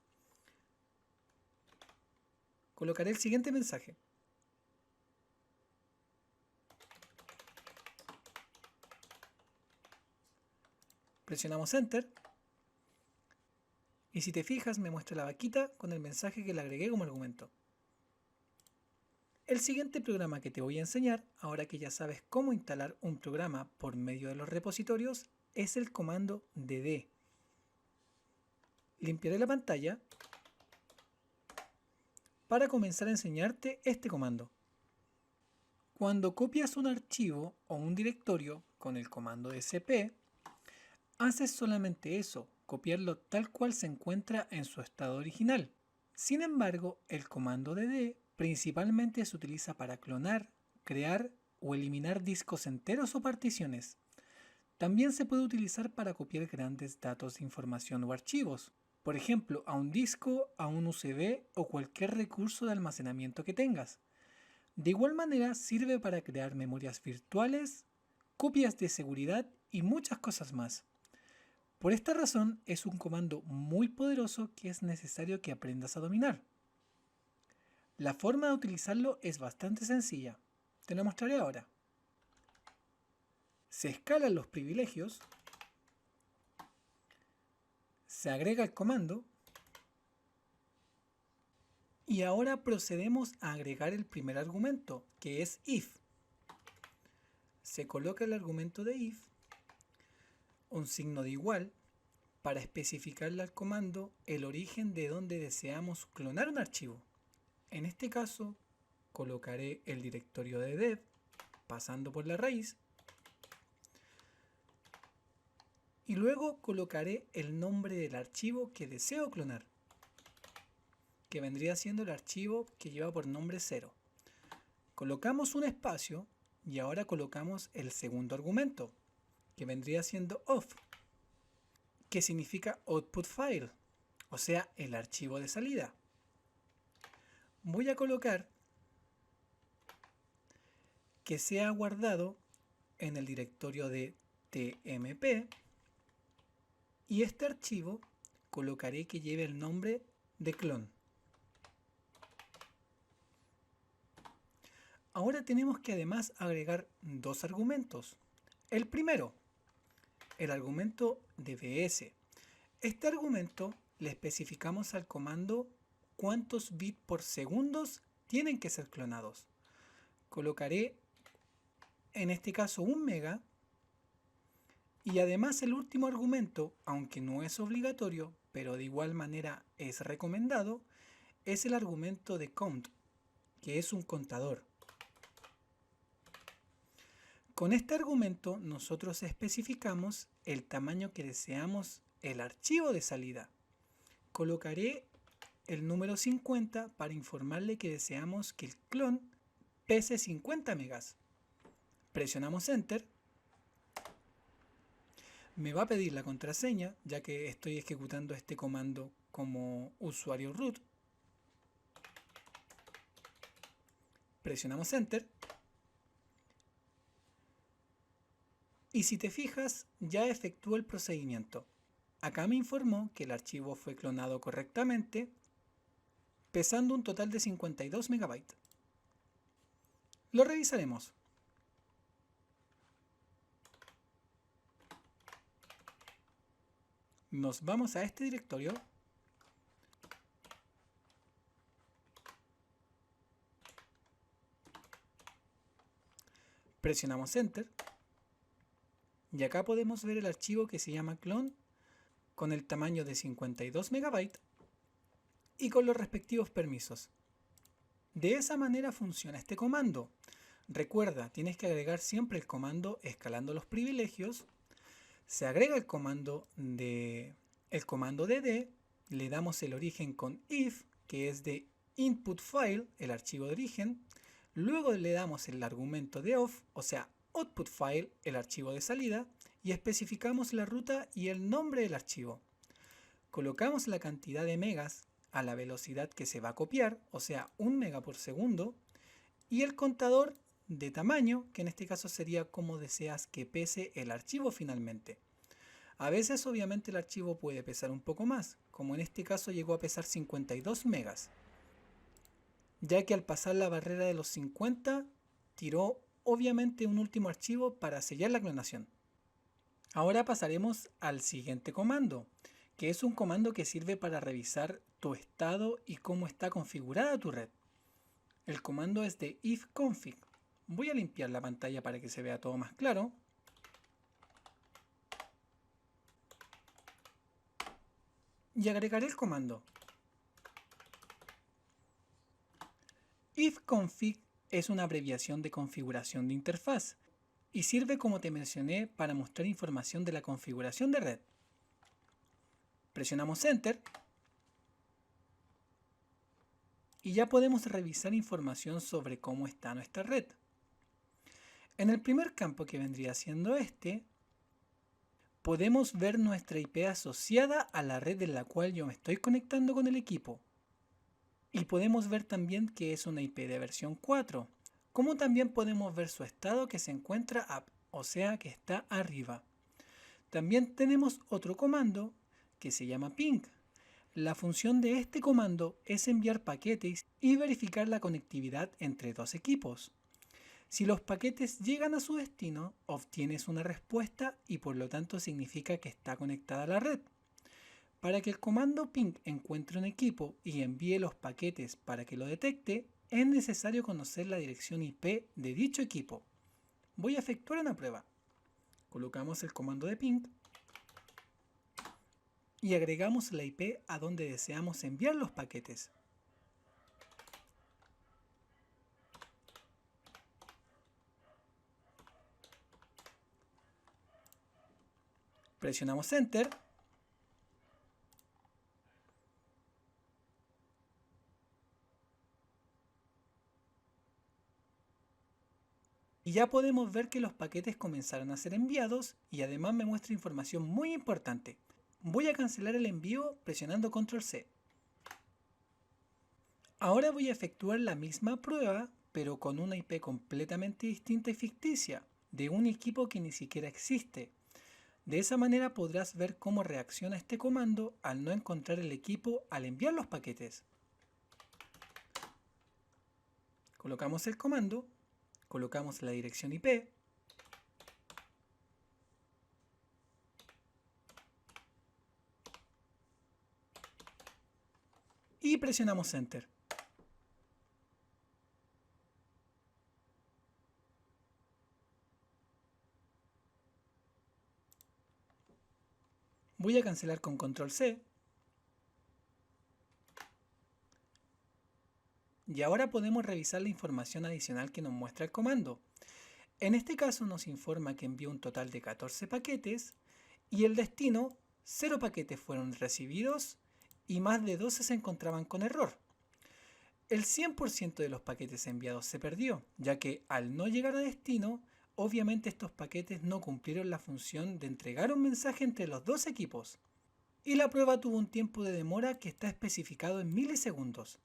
Colocaré el siguiente mensaje. Presionamos Enter. Y si te fijas me muestra la vaquita con el mensaje que le agregué como argumento. El siguiente programa que te voy a enseñar, ahora que ya sabes cómo instalar un programa por medio de los repositorios, es el comando dd. Limpiaré la pantalla para comenzar a enseñarte este comando. Cuando copias un archivo o un directorio con el comando de cp, haces solamente eso, copiarlo tal cual se encuentra en su estado original. Sin embargo, el comando dd principalmente se utiliza para clonar, crear o eliminar discos enteros o particiones. También se puede utilizar para copiar grandes datos de información o archivos, por ejemplo, a un disco, a un USB o cualquier recurso de almacenamiento que tengas. De igual manera sirve para crear memorias virtuales, copias de seguridad y muchas cosas más. Por esta razón es un comando muy poderoso que es necesario que aprendas a dominar. La forma de utilizarlo es bastante sencilla. Te lo mostraré ahora. Se escalan los privilegios, se agrega el comando y ahora procedemos a agregar el primer argumento, que es if. Se coloca el argumento de if, un signo de igual, para especificarle al comando el origen de donde deseamos clonar un archivo. En este caso, colocaré el directorio de dev, pasando por la raíz, y luego colocaré el nombre del archivo que deseo clonar, que vendría siendo el archivo que lleva por nombre 0. Colocamos un espacio y ahora colocamos el segundo argumento, que vendría siendo off, que significa output file, o sea, el archivo de salida. Voy a colocar que sea guardado en el directorio de tmp y este archivo colocaré que lleve el nombre de clon. Ahora tenemos que además agregar dos argumentos. El primero, el argumento de bs. Este argumento le especificamos al comando cuántos bits por segundos tienen que ser clonados. Colocaré en este caso 1 mega Y además el último argumento, aunque no es obligatorio, pero de igual manera es recomendado, es el argumento de count, que es un contador. Con este argumento nosotros especificamos el tamaño que deseamos el archivo de salida. Colocaré el número 50 para informarle que deseamos que el clon pese 50 megas. Presionamos Enter. Me va a pedir la contraseña, ya que estoy ejecutando este comando como usuario root. Presionamos Enter. Y si te fijas, ya efectuó el procedimiento. Acá me informó que el archivo fue clonado correctamente, pesando un total de 52 MB. Lo revisaremos. Nos vamos a este directorio. Presionamos Enter. Y acá podemos ver el archivo que se llama clone con el tamaño de 52 MB y con los respectivos permisos. De esa manera funciona este comando. Recuerda, tienes que agregar siempre el comando escalando los privilegios. Se agrega el comando dd, le damos el origen con if, que es de input file, el archivo de origen. Luego le damos el argumento de off, o sea, output file, el archivo de salida, y especificamos la ruta y el nombre del archivo. Colocamos la cantidad de megas a la velocidad que se va a copiar, o sea, 1 mega por segundo, y el contador de tamaño, que en este caso sería como deseas que pese el archivo finalmente. A veces obviamente el archivo puede pesar un poco más, como en este caso llegó a pesar 52 megas, ya que al pasar la barrera de los 50 tiró obviamente un último archivo para sellar la clonación. Ahora pasaremos al siguiente comando, que es un comando que sirve para revisar tu estado y cómo está configurada tu red. El comando es de ifconfig. Voy a limpiar la pantalla para que se vea todo más claro. Y agregaré el comando. Ifconfig es una abreviación de configuración de interfaz y sirve, como te mencioné, para mostrar información de la configuración de red. Presionamos Enter y ya podemos revisar información sobre cómo está nuestra red. En el primer campo, que vendría siendo este, podemos ver nuestra IP asociada a la red en la cual yo me estoy conectando con el equipo. Y podemos ver también que es una IP de versión 4, como también podemos ver su estado, que se encuentra up, o sea que está arriba. También tenemos otro comando que se llama ping. La función de este comando es enviar paquetes y verificar la conectividad entre dos equipos. Si los paquetes llegan a su destino, obtienes una respuesta y por lo tanto significa que está conectada a la red. Para que el comando ping encuentre un equipo y envíe los paquetes para que lo detecte, es necesario conocer la dirección IP de dicho equipo. Voy a efectuar una prueba. Colocamos el comando de ping y agregamos la IP a donde deseamos enviar los paquetes. Presionamos Enter y ya podemos ver que los paquetes comenzaron a ser enviados y además me muestra información muy importante. Voy a cancelar el envío presionando Control C. Ahora voy a efectuar la misma prueba, pero con una IP completamente distinta y ficticia, de un equipo que ni siquiera existe. De esa manera podrás ver cómo reacciona este comando al no encontrar el equipo al enviar los paquetes. Colocamos el comando, colocamos la dirección IP, y presionamos Enter. Voy a cancelar con control C. Y ahora podemos revisar la información adicional que nos muestra el comando. En este caso nos informa que envió un total de 14 paquetes y el destino, 0 paquetes fueron recibidos y más de 12 se encontraban con error. El 100% de los paquetes enviados se perdió, ya que al no llegar a destino, obviamente estos paquetes no cumplieron la función de entregar un mensaje entre los dos equipos. Y la prueba tuvo un tiempo de demora que está especificado en milisegundos.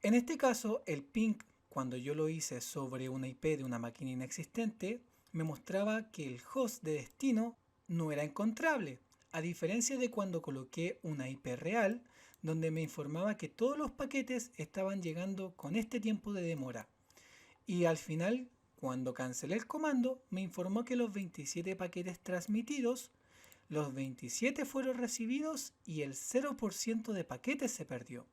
En este caso, el ping, cuando yo lo hice sobre una IP de una máquina inexistente, me mostraba que el host de destino no era encontrable, a diferencia de cuando coloqué una IP real, donde me informaba que todos los paquetes estaban llegando con este tiempo de demora. Y al final, cuando cancelé el comando, me informó que los 27 paquetes transmitidos, los 27 fueron recibidos y el 0% de paquetes se perdió.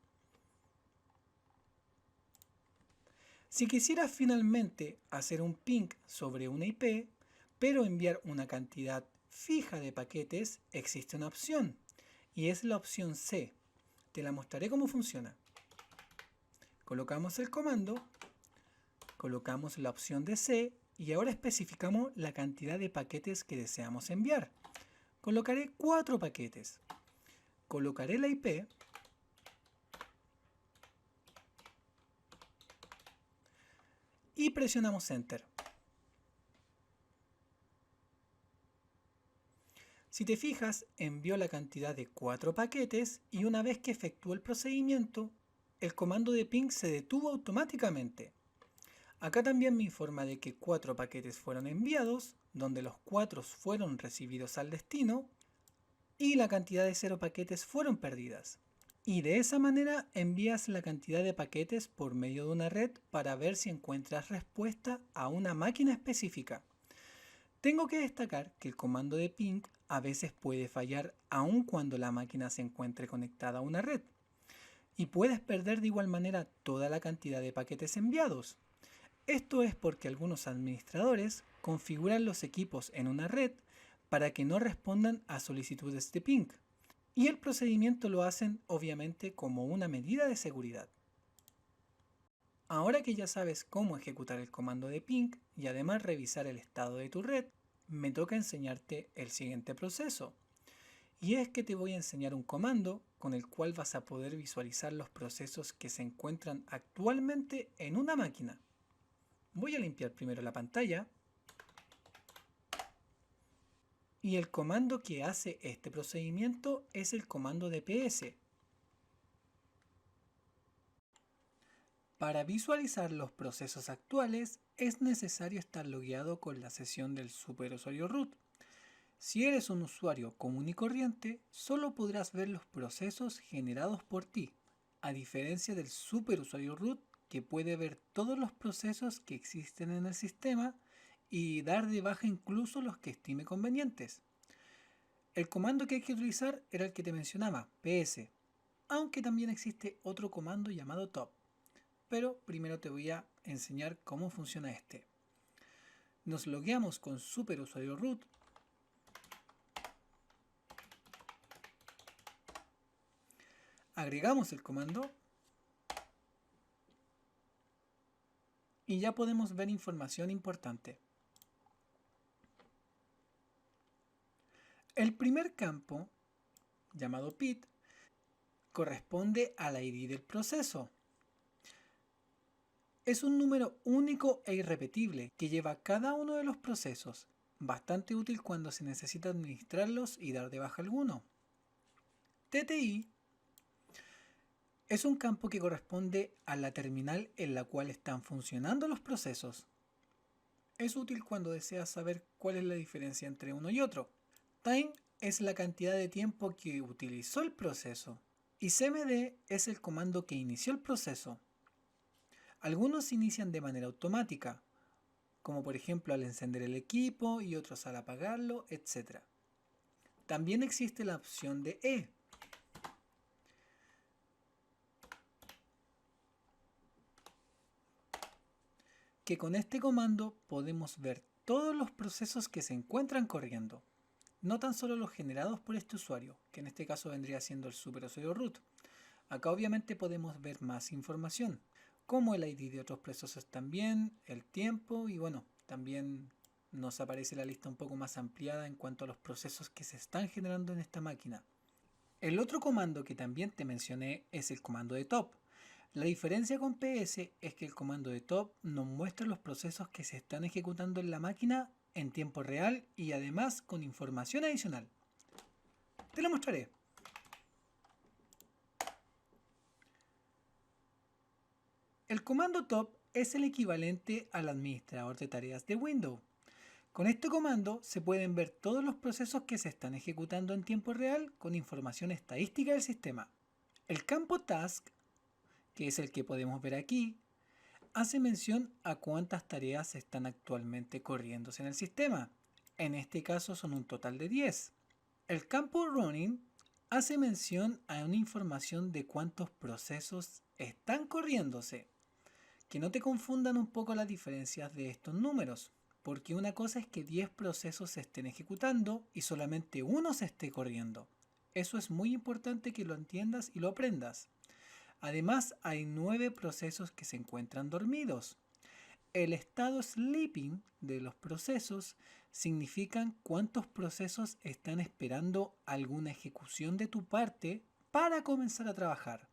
Si quisieras finalmente hacer un ping sobre una IP, pero enviar una cantidad fija de paquetes, existe una opción, y es la opción C. Te la mostraré cómo funciona. Colocamos el comando, colocamos la opción de C, y ahora especificamos la cantidad de paquetes que deseamos enviar. Colocaré 4 paquetes. Colocaré la IP. Y presionamos Enter. Si te fijas, envió la cantidad de 4 paquetes y una vez que efectuó el procedimiento, el comando de ping se detuvo automáticamente. Acá también me informa de que 4 paquetes fueron enviados, donde los 4 fueron recibidos al destino y la cantidad de 0 paquetes fueron perdidas. Y de esa manera envías la cantidad de paquetes por medio de una red para ver si encuentras respuesta a una máquina específica. Tengo que destacar que el comando de ping a veces puede fallar aun cuando la máquina se encuentre conectada a una red. Y puedes perder de igual manera toda la cantidad de paquetes enviados. Esto es porque algunos administradores configuran los equipos en una red para que no respondan a solicitudes de ping. Y el procedimiento lo hacen obviamente como una medida de seguridad. Ahora que ya sabes cómo ejecutar el comando de ping y además revisar el estado de tu red, me toca enseñarte el siguiente proceso. Y es que te voy a enseñar un comando con el cual vas a poder visualizar los procesos que se encuentran actualmente en una máquina. Voy a limpiar primero la pantalla. Y el comando que hace este procedimiento es el comando de ps. Para visualizar los procesos actuales es necesario estar logueado con la sesión del superusuario root. Si eres un usuario común y corriente, solo podrás ver los procesos generados por ti, a diferencia del superusuario root que puede ver todos los procesos que existen en el sistema y dar de baja incluso los que estime convenientes. El comando que hay que utilizar era el que te mencionaba, ps, aunque también existe otro comando llamado top. Pero primero te voy a enseñar cómo funciona este. Nos logueamos con superusuario root. Agregamos el comando. Y ya podemos ver información importante. El primer campo, llamado PID, corresponde al ID del proceso. Es un número único e irrepetible que lleva cada uno de los procesos, bastante útil cuando se necesita administrarlos y dar de baja alguno. TTI es un campo que corresponde a la terminal en la cual están funcionando los procesos. Es útil cuando deseas saber cuál es la diferencia entre uno y otro. Time es la cantidad de tiempo que utilizó el proceso y CMD es el comando que inició el proceso. Algunos se inician de manera automática, como por ejemplo al encender el equipo y otros al apagarlo, etc. También existe la opción de E, que con este comando podemos ver todos los procesos que se encuentran corriendo. no tan solo los generados por este usuario, que en este caso vendría siendo el superusuario root. Acá obviamente podemos ver más información, como el ID de otros procesos también, el tiempo y bueno, también nos aparece la lista un poco más ampliada en cuanto a los procesos que se están generando en esta máquina. El otro comando que también te mencioné es el comando de top. La diferencia con PS es que el comando de top nos muestra los procesos que se están ejecutando en la máquina en tiempo real y además con información adicional. Te lo mostraré. El comando top es el equivalente al administrador de tareas de Windows. Con este comando se pueden ver todos los procesos que se están ejecutando en tiempo real con información estadística del sistema. El campo task, que es el que podemos ver aquí, hace mención a cuántas tareas están actualmente corriéndose en el sistema. En este caso son un total de 10. El campo running hace mención a una información de cuántos procesos están corriéndose. Que no te confundan un poco las diferencias de estos números, porque una cosa es que 10 procesos se estén ejecutando y solamente uno se esté corriendo. Eso es muy importante que lo entiendas y lo aprendas. Además, hay 9 procesos que se encuentran dormidos. El estado sleeping de los procesos significan cuántos procesos están esperando alguna ejecución de tu parte para comenzar a trabajar.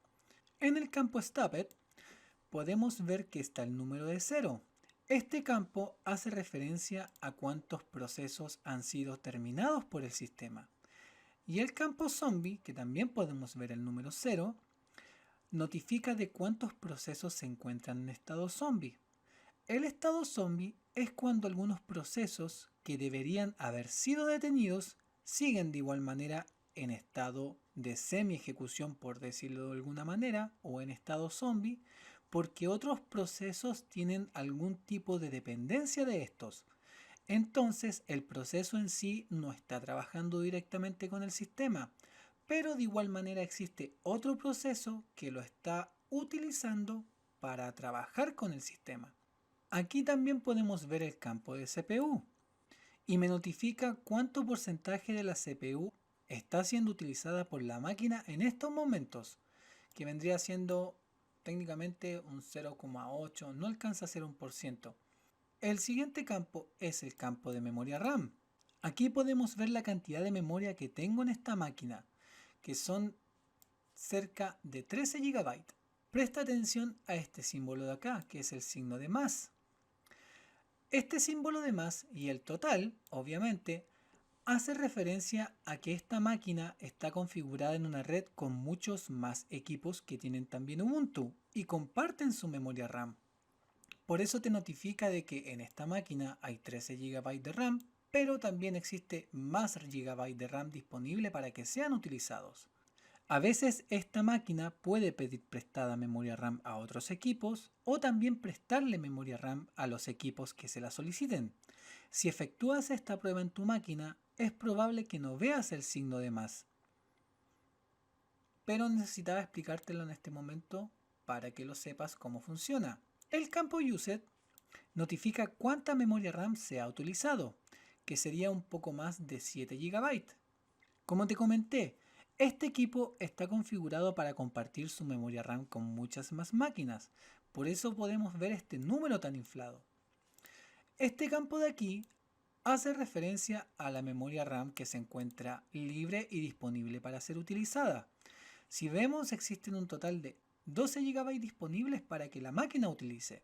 En el campo stopped podemos ver que está el número de 0. Este campo hace referencia a cuántos procesos han sido terminados por el sistema. Y el campo zombie, que también podemos ver el número 0, notifica de cuántos procesos se encuentran en estado zombie. El estado zombie es cuando algunos procesos que deberían haber sido detenidos siguen de igual manera en estado de semi-ejecución, por decirlo de alguna manera, o en estado zombie, porque otros procesos tienen algún tipo de dependencia de estos. Entonces el proceso en sí no está trabajando directamente con el sistema, pero de igual manera existe otro proceso que lo está utilizando para trabajar con el sistema. Aquí también podemos ver el campo de CPU y me notifica cuánto porcentaje de la CPU está siendo utilizada por la máquina en estos momentos, que vendría siendo técnicamente un 0,8, no alcanza a ser 1%. El siguiente campo es el campo de memoria RAM. Aquí podemos ver la cantidad de memoria que tengo en esta máquina, que son cerca de 13 GB. Presta atención a este símbolo de acá, que es el signo de más. Este símbolo de más y el total, obviamente, hace referencia a que esta máquina está configurada en una red con muchos más equipos que tienen también Ubuntu y comparten su memoria RAM. Por eso te notifica de que en esta máquina hay 13 GB de RAM, pero también existe más GB de RAM disponible para que sean utilizados. A veces esta máquina puede pedir prestada memoria RAM a otros equipos o también prestarle memoria RAM a los equipos que se la soliciten. Si efectúas esta prueba en tu máquina, es probable que no veas el signo de más. Pero necesitaba explicártelo en este momento para que lo sepas cómo funciona. El campo Used notifica cuánta memoria RAM se ha utilizado, que sería un poco más de 7 GB. Como te comenté, este equipo está configurado para compartir su memoria RAM con muchas más máquinas, por eso podemos ver este número tan inflado. Este campo de aquí hace referencia a la memoria RAM que se encuentra libre y disponible para ser utilizada. Si vemos, existen un total de 12 GB disponibles para que la máquina utilice.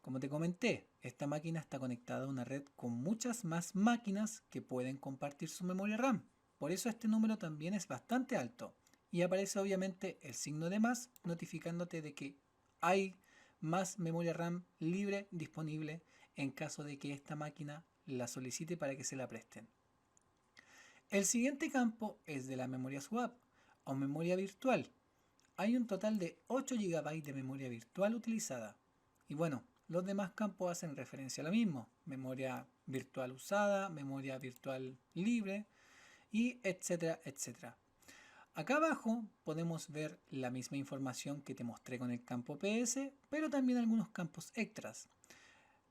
Como te comenté, esta máquina está conectada a una red con muchas más máquinas que pueden compartir su memoria RAM. Por eso este número también es bastante alto. Y aparece obviamente el signo de más notificándote de que hay más memoria RAM libre disponible en caso de que esta máquina la solicite para que se la presten. El siguiente campo es de la memoria swap o memoria virtual. Hay un total de 8 GB de memoria virtual utilizada. Y bueno, los demás campos hacen referencia a lo mismo. Memoria virtual usada, memoria virtual libre y etcétera, etcétera. Acá abajo podemos ver la misma información que te mostré con el campo PS, pero también algunos campos extras.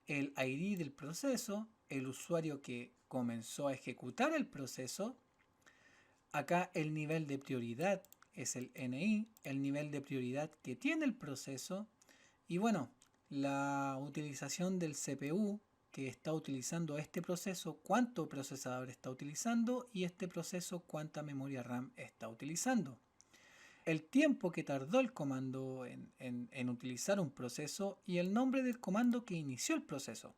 el ID del proceso, el usuario que comenzó a ejecutar el proceso. Acá el nivel de prioridad es el NI, el nivel de prioridad que tiene el proceso. Y bueno, la utilización del CPU que está utilizando este proceso, cuánto procesador está utilizando y este proceso cuánta memoria RAM está utilizando. El tiempo que tardó el comando en utilizar un proceso y el nombre del comando que inició el proceso.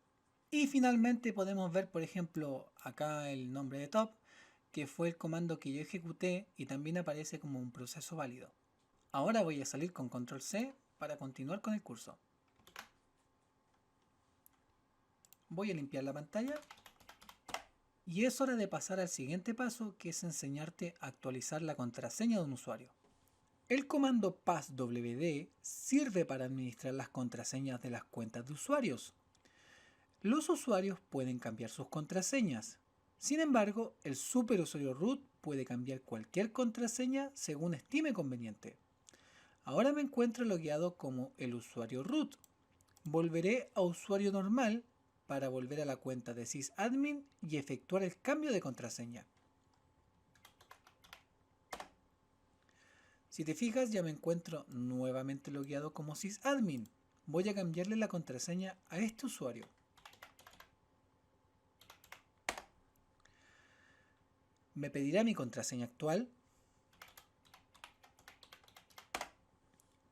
Y finalmente podemos ver, por ejemplo, acá el nombre de top, que fue el comando que yo ejecuté y también aparece como un proceso válido. Ahora voy a salir con control C para continuar con el curso. Voy a limpiar la pantalla y es hora de pasar al siguiente paso, que es enseñarte a actualizar la contraseña de un usuario. El comando passwd sirve para administrar las contraseñas de las cuentas de usuarios. Los usuarios pueden cambiar sus contraseñas. Sin embargo, el superusuario root puede cambiar cualquier contraseña según estime conveniente. Ahora me encuentro logueado como el usuario root. Volveré a usuario normal para volver a la cuenta de sysadmin y efectuar el cambio de contraseña. Si te fijas, ya me encuentro nuevamente logueado como sysadmin. Voy a cambiarle la contraseña a este usuario. Me pedirá mi contraseña actual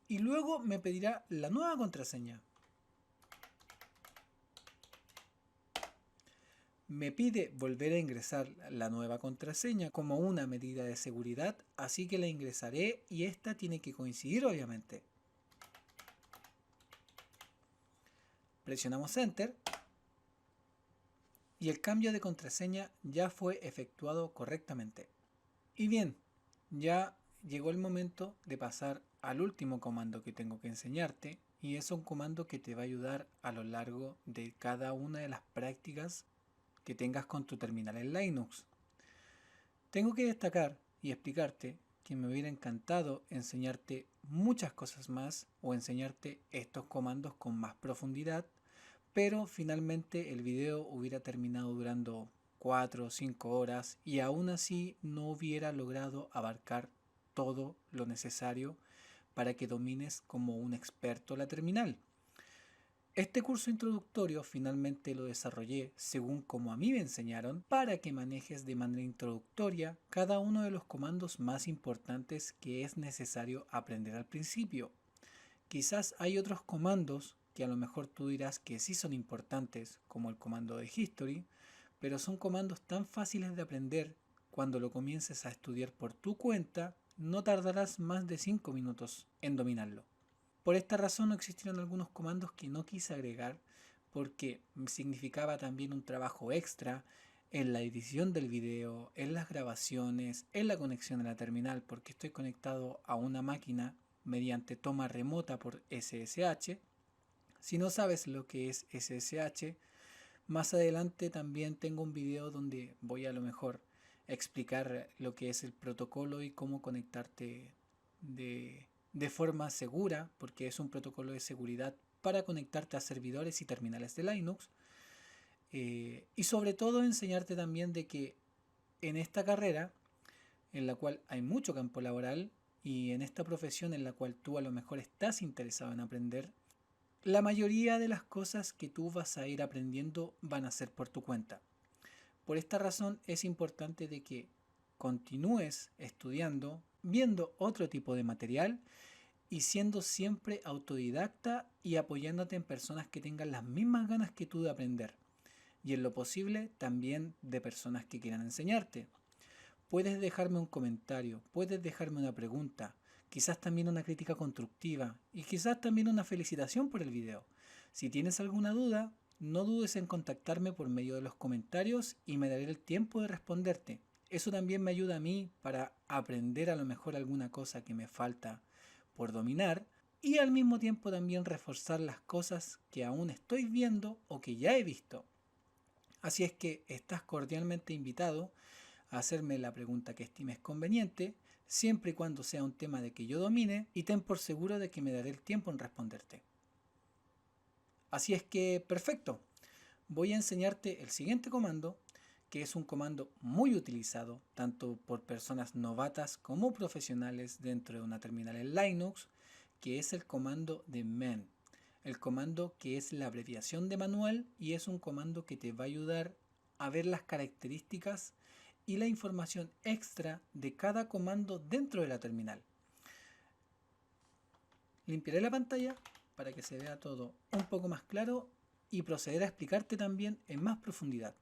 y luego me pedirá la nueva contraseña. Me pide volver a ingresar la nueva contraseña como una medida de seguridad, así que la ingresaré y esta tiene que coincidir obviamente. Presionamos Enter y el cambio de contraseña ya fue efectuado correctamente. Y bien, ya llegó el momento de pasar al último comando que tengo que enseñarte, y es un comando que te va a ayudar a lo largo de cada una de las prácticas que tengas con tu terminal en Linux. Tengo que destacar y explicarte que me hubiera encantado enseñarte muchas cosas más o enseñarte estos comandos con más profundidad, pero finalmente el video hubiera terminado durando 4 o 5 horas y aún así no hubiera logrado abarcar todo lo necesario para que domines como un experto la terminal. Este curso introductorio finalmente lo desarrollé según como a mí me enseñaron, para que manejes de manera introductoria cada uno de los comandos más importantes que es necesario aprender al principio. Quizás hay otros comandos que a lo mejor tú dirás que sí son importantes, como el comando de history, pero son comandos tan fáciles de aprender. Cuando lo comiences a estudiar por tu cuenta, no tardarás más de 5 minutos en dominarlo. Por esta razón existieron algunos comandos que no quise agregar porque significaba también un trabajo extra en la edición del video, en las grabaciones, en la conexión a la terminal, porque estoy conectado a una máquina mediante toma remota por SSH. Si no sabes lo que es SSH, más adelante también tengo un video donde voy a lo mejor explicar lo que es el protocolo y cómo conectarte de forma segura, porque es un protocolo de seguridad para conectarte a servidores y terminales de Linux. Y sobre todo enseñarte también de que en esta carrera, en la cual hay mucho campo laboral, y en esta profesión en la cual tú a lo mejor estás interesado en aprender, la mayoría de las cosas que tú vas a ir aprendiendo van a ser por tu cuenta. Por esta razón es importante de que continúes estudiando, viendo otro tipo de material y siendo siempre autodidacta y apoyándote en personas que tengan las mismas ganas que tú de aprender. Y en lo posible también de personas que quieran enseñarte. Puedes dejarme un comentario, puedes dejarme una pregunta, quizás también una crítica constructiva y quizás también una felicitación por el video. Si tienes alguna duda, no dudes en contactarme por medio de los comentarios y me daré el tiempo de responderte. Eso también me ayuda a mí para aprender a lo mejor alguna cosa que me falta por dominar y al mismo tiempo también reforzar las cosas que aún estoy viendo o que ya he visto. Así es que estás cordialmente invitado a hacerme la pregunta que estimes conveniente, siempre y cuando sea un tema de que yo domine, y ten por seguro de que me daré el tiempo en responderte. Así es que, perfecto. voy a enseñarte el siguiente comando, que es un comando muy utilizado tanto por personas novatas como profesionales dentro de una terminal en Linux, que es el comando de man. El comando que es la abreviación de manual y es un comando que te va a ayudar a ver las características y la información extra de cada comando dentro de la terminal. Limpiaré la pantalla para que se vea todo un poco más claro y proceder a explicarte también en más profundidad.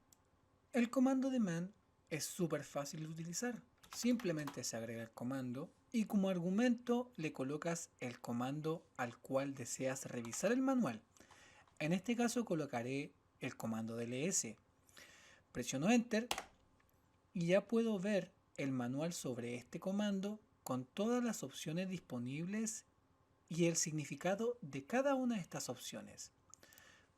El comando de man es súper fácil de utilizar. Simplemente se agrega el comando y como argumento le colocas el comando al cual deseas revisar el manual. En este caso colocaré el comando de ls. Presiono enter y ya puedo ver el manual sobre este comando con todas las opciones disponibles y el significado de cada una de estas opciones.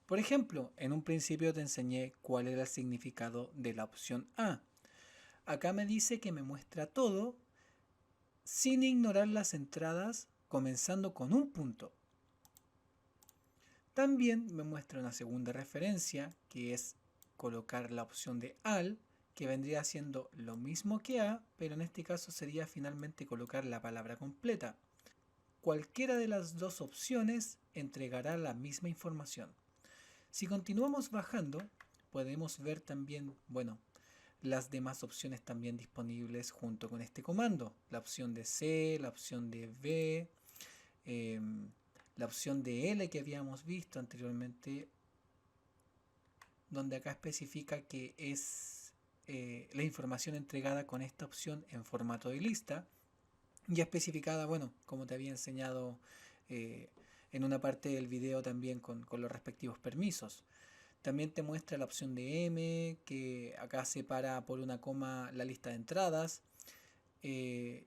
Por ejemplo, en un principio te enseñé cuál era el significado de la opción A. Acá me dice que me muestra todo sin ignorar las entradas comenzando con un punto. También me muestra una segunda referencia que es colocar la opción de AL, que vendría siendo lo mismo que A, pero en este caso sería finalmente colocar la palabra completa. Cualquiera de las dos opciones entregará la misma información. Si continuamos bajando, podemos ver también, las demás opciones también disponibles junto con este comando. La opción de C, la opción de V, la opción de L que habíamos visto anteriormente, donde acá especifica que es la información entregada con esta opción en formato de lista, ya especificada, como te había enseñado en una parte del video también con los respectivos permisos. También te muestra la opción de M, que acá separa por una coma la lista de entradas. Y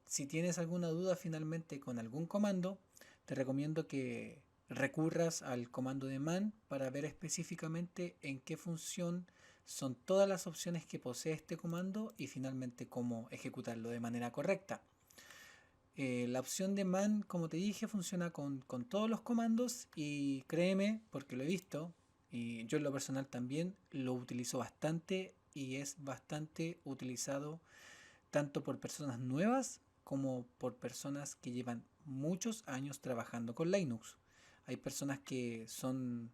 si tienes alguna duda finalmente con algún comando, te recomiendo que recurras al comando de man para ver específicamente en qué función son todas las opciones que posee este comando y finalmente cómo ejecutarlo de manera correcta. La opción de man, como te dije, funciona con todos los comandos y créeme, porque lo he visto, y yo en lo personal también lo utilizo bastante y es bastante utilizado tanto por personas nuevas como por personas que llevan muchos años trabajando con Linux. Hay personas que son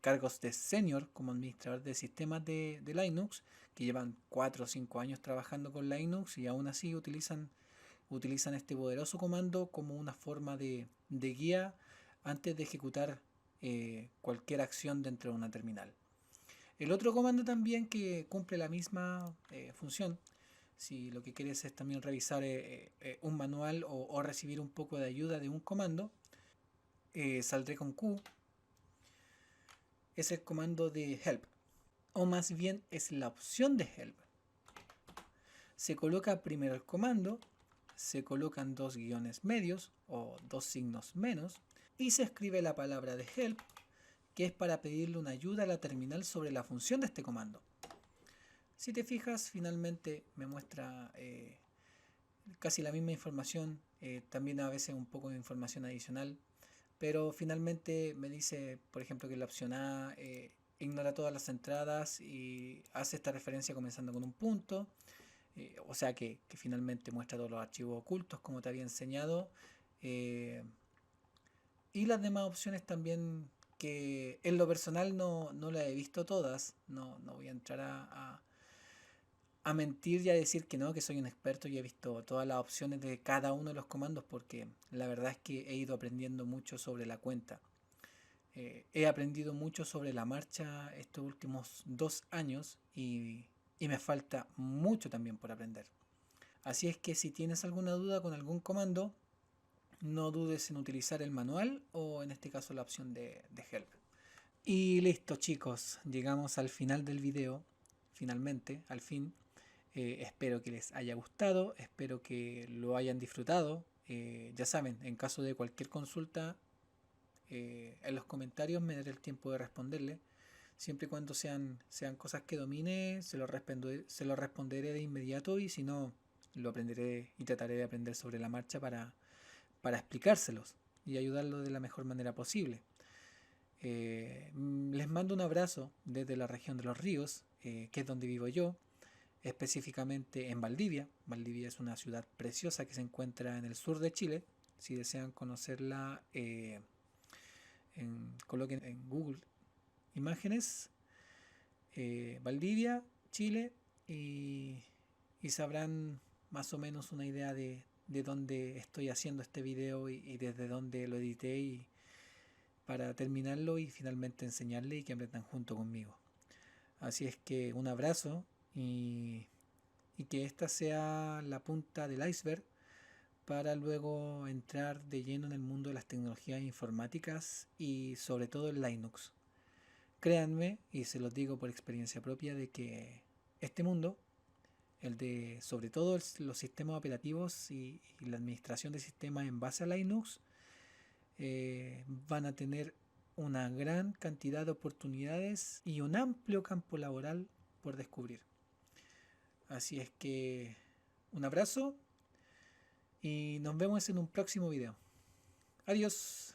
cargos de senior como administrador de sistemas de Linux que llevan 4 o 5 años trabajando con Linux y aún así utilizan este poderoso comando como una forma de guía antes de ejecutar cualquier acción dentro de una terminal. El otro comando también que cumple la misma función, si lo que quieres es también revisar un manual o recibir un poco de ayuda de un comando, saldré con Q, es el comando de help, o más bien es la opción de help. Se coloca primero el comando, se colocan dos guiones medios o dos signos menos y se escribe la palabra de help, que es para pedirle una ayuda a la terminal sobre la función de este comando. Si te fijas, finalmente me muestra casi la misma información, también a veces un poco de información adicional, pero finalmente me dice, por ejemplo, que la opción A ignora todas las entradas y hace esta referencia comenzando con un punto. O sea que finalmente muestra todos los archivos ocultos como te había enseñado, y las demás opciones también que en lo personal no las he visto todas, no voy a entrar a mentir y a decir que no, que soy un experto y he visto todas las opciones de cada uno de los comandos porque la verdad es que he ido aprendiendo mucho sobre la cuenta. He aprendido mucho sobre la marcha estos últimos 2 años y me falta mucho también por aprender. Así es que si tienes alguna duda con algún comando, no dudes en utilizar el manual o en este caso la opción de help. Y listo chicos, llegamos al final del video, finalmente, al fin. Espero que les haya gustado, espero que lo hayan disfrutado. Ya saben, en caso de cualquier consulta, en los comentarios me daré el tiempo de responderle. Siempre y cuando sean cosas que domine, se lo responderé de inmediato y si no, lo aprenderé y trataré de aprender sobre la marcha para explicárselos y ayudarlo de la mejor manera posible. Les mando un abrazo desde la región de Los Ríos, que es donde vivo yo, específicamente en Valdivia. Valdivia es una ciudad preciosa que se encuentra en el sur de Chile. Si desean conocerla, coloquen en Google imágenes Valdivia, Chile, y, y sabrán más o menos una idea de dónde estoy haciendo este video y desde dónde lo edité y para terminarlo y finalmente enseñarle y que aprendan junto conmigo. Así es que un abrazo y que esta sea la punta del iceberg para luego entrar de lleno en el mundo de las tecnologías informáticas y sobre todo el Linux. Créanme, y se los digo por experiencia propia, de que este mundo, el de sobre todo los sistemas operativos y la administración de sistemas en base a Linux, van a tener una gran cantidad de oportunidades y un amplio campo laboral por descubrir. Así es que un abrazo y nos vemos en un próximo video. Adiós.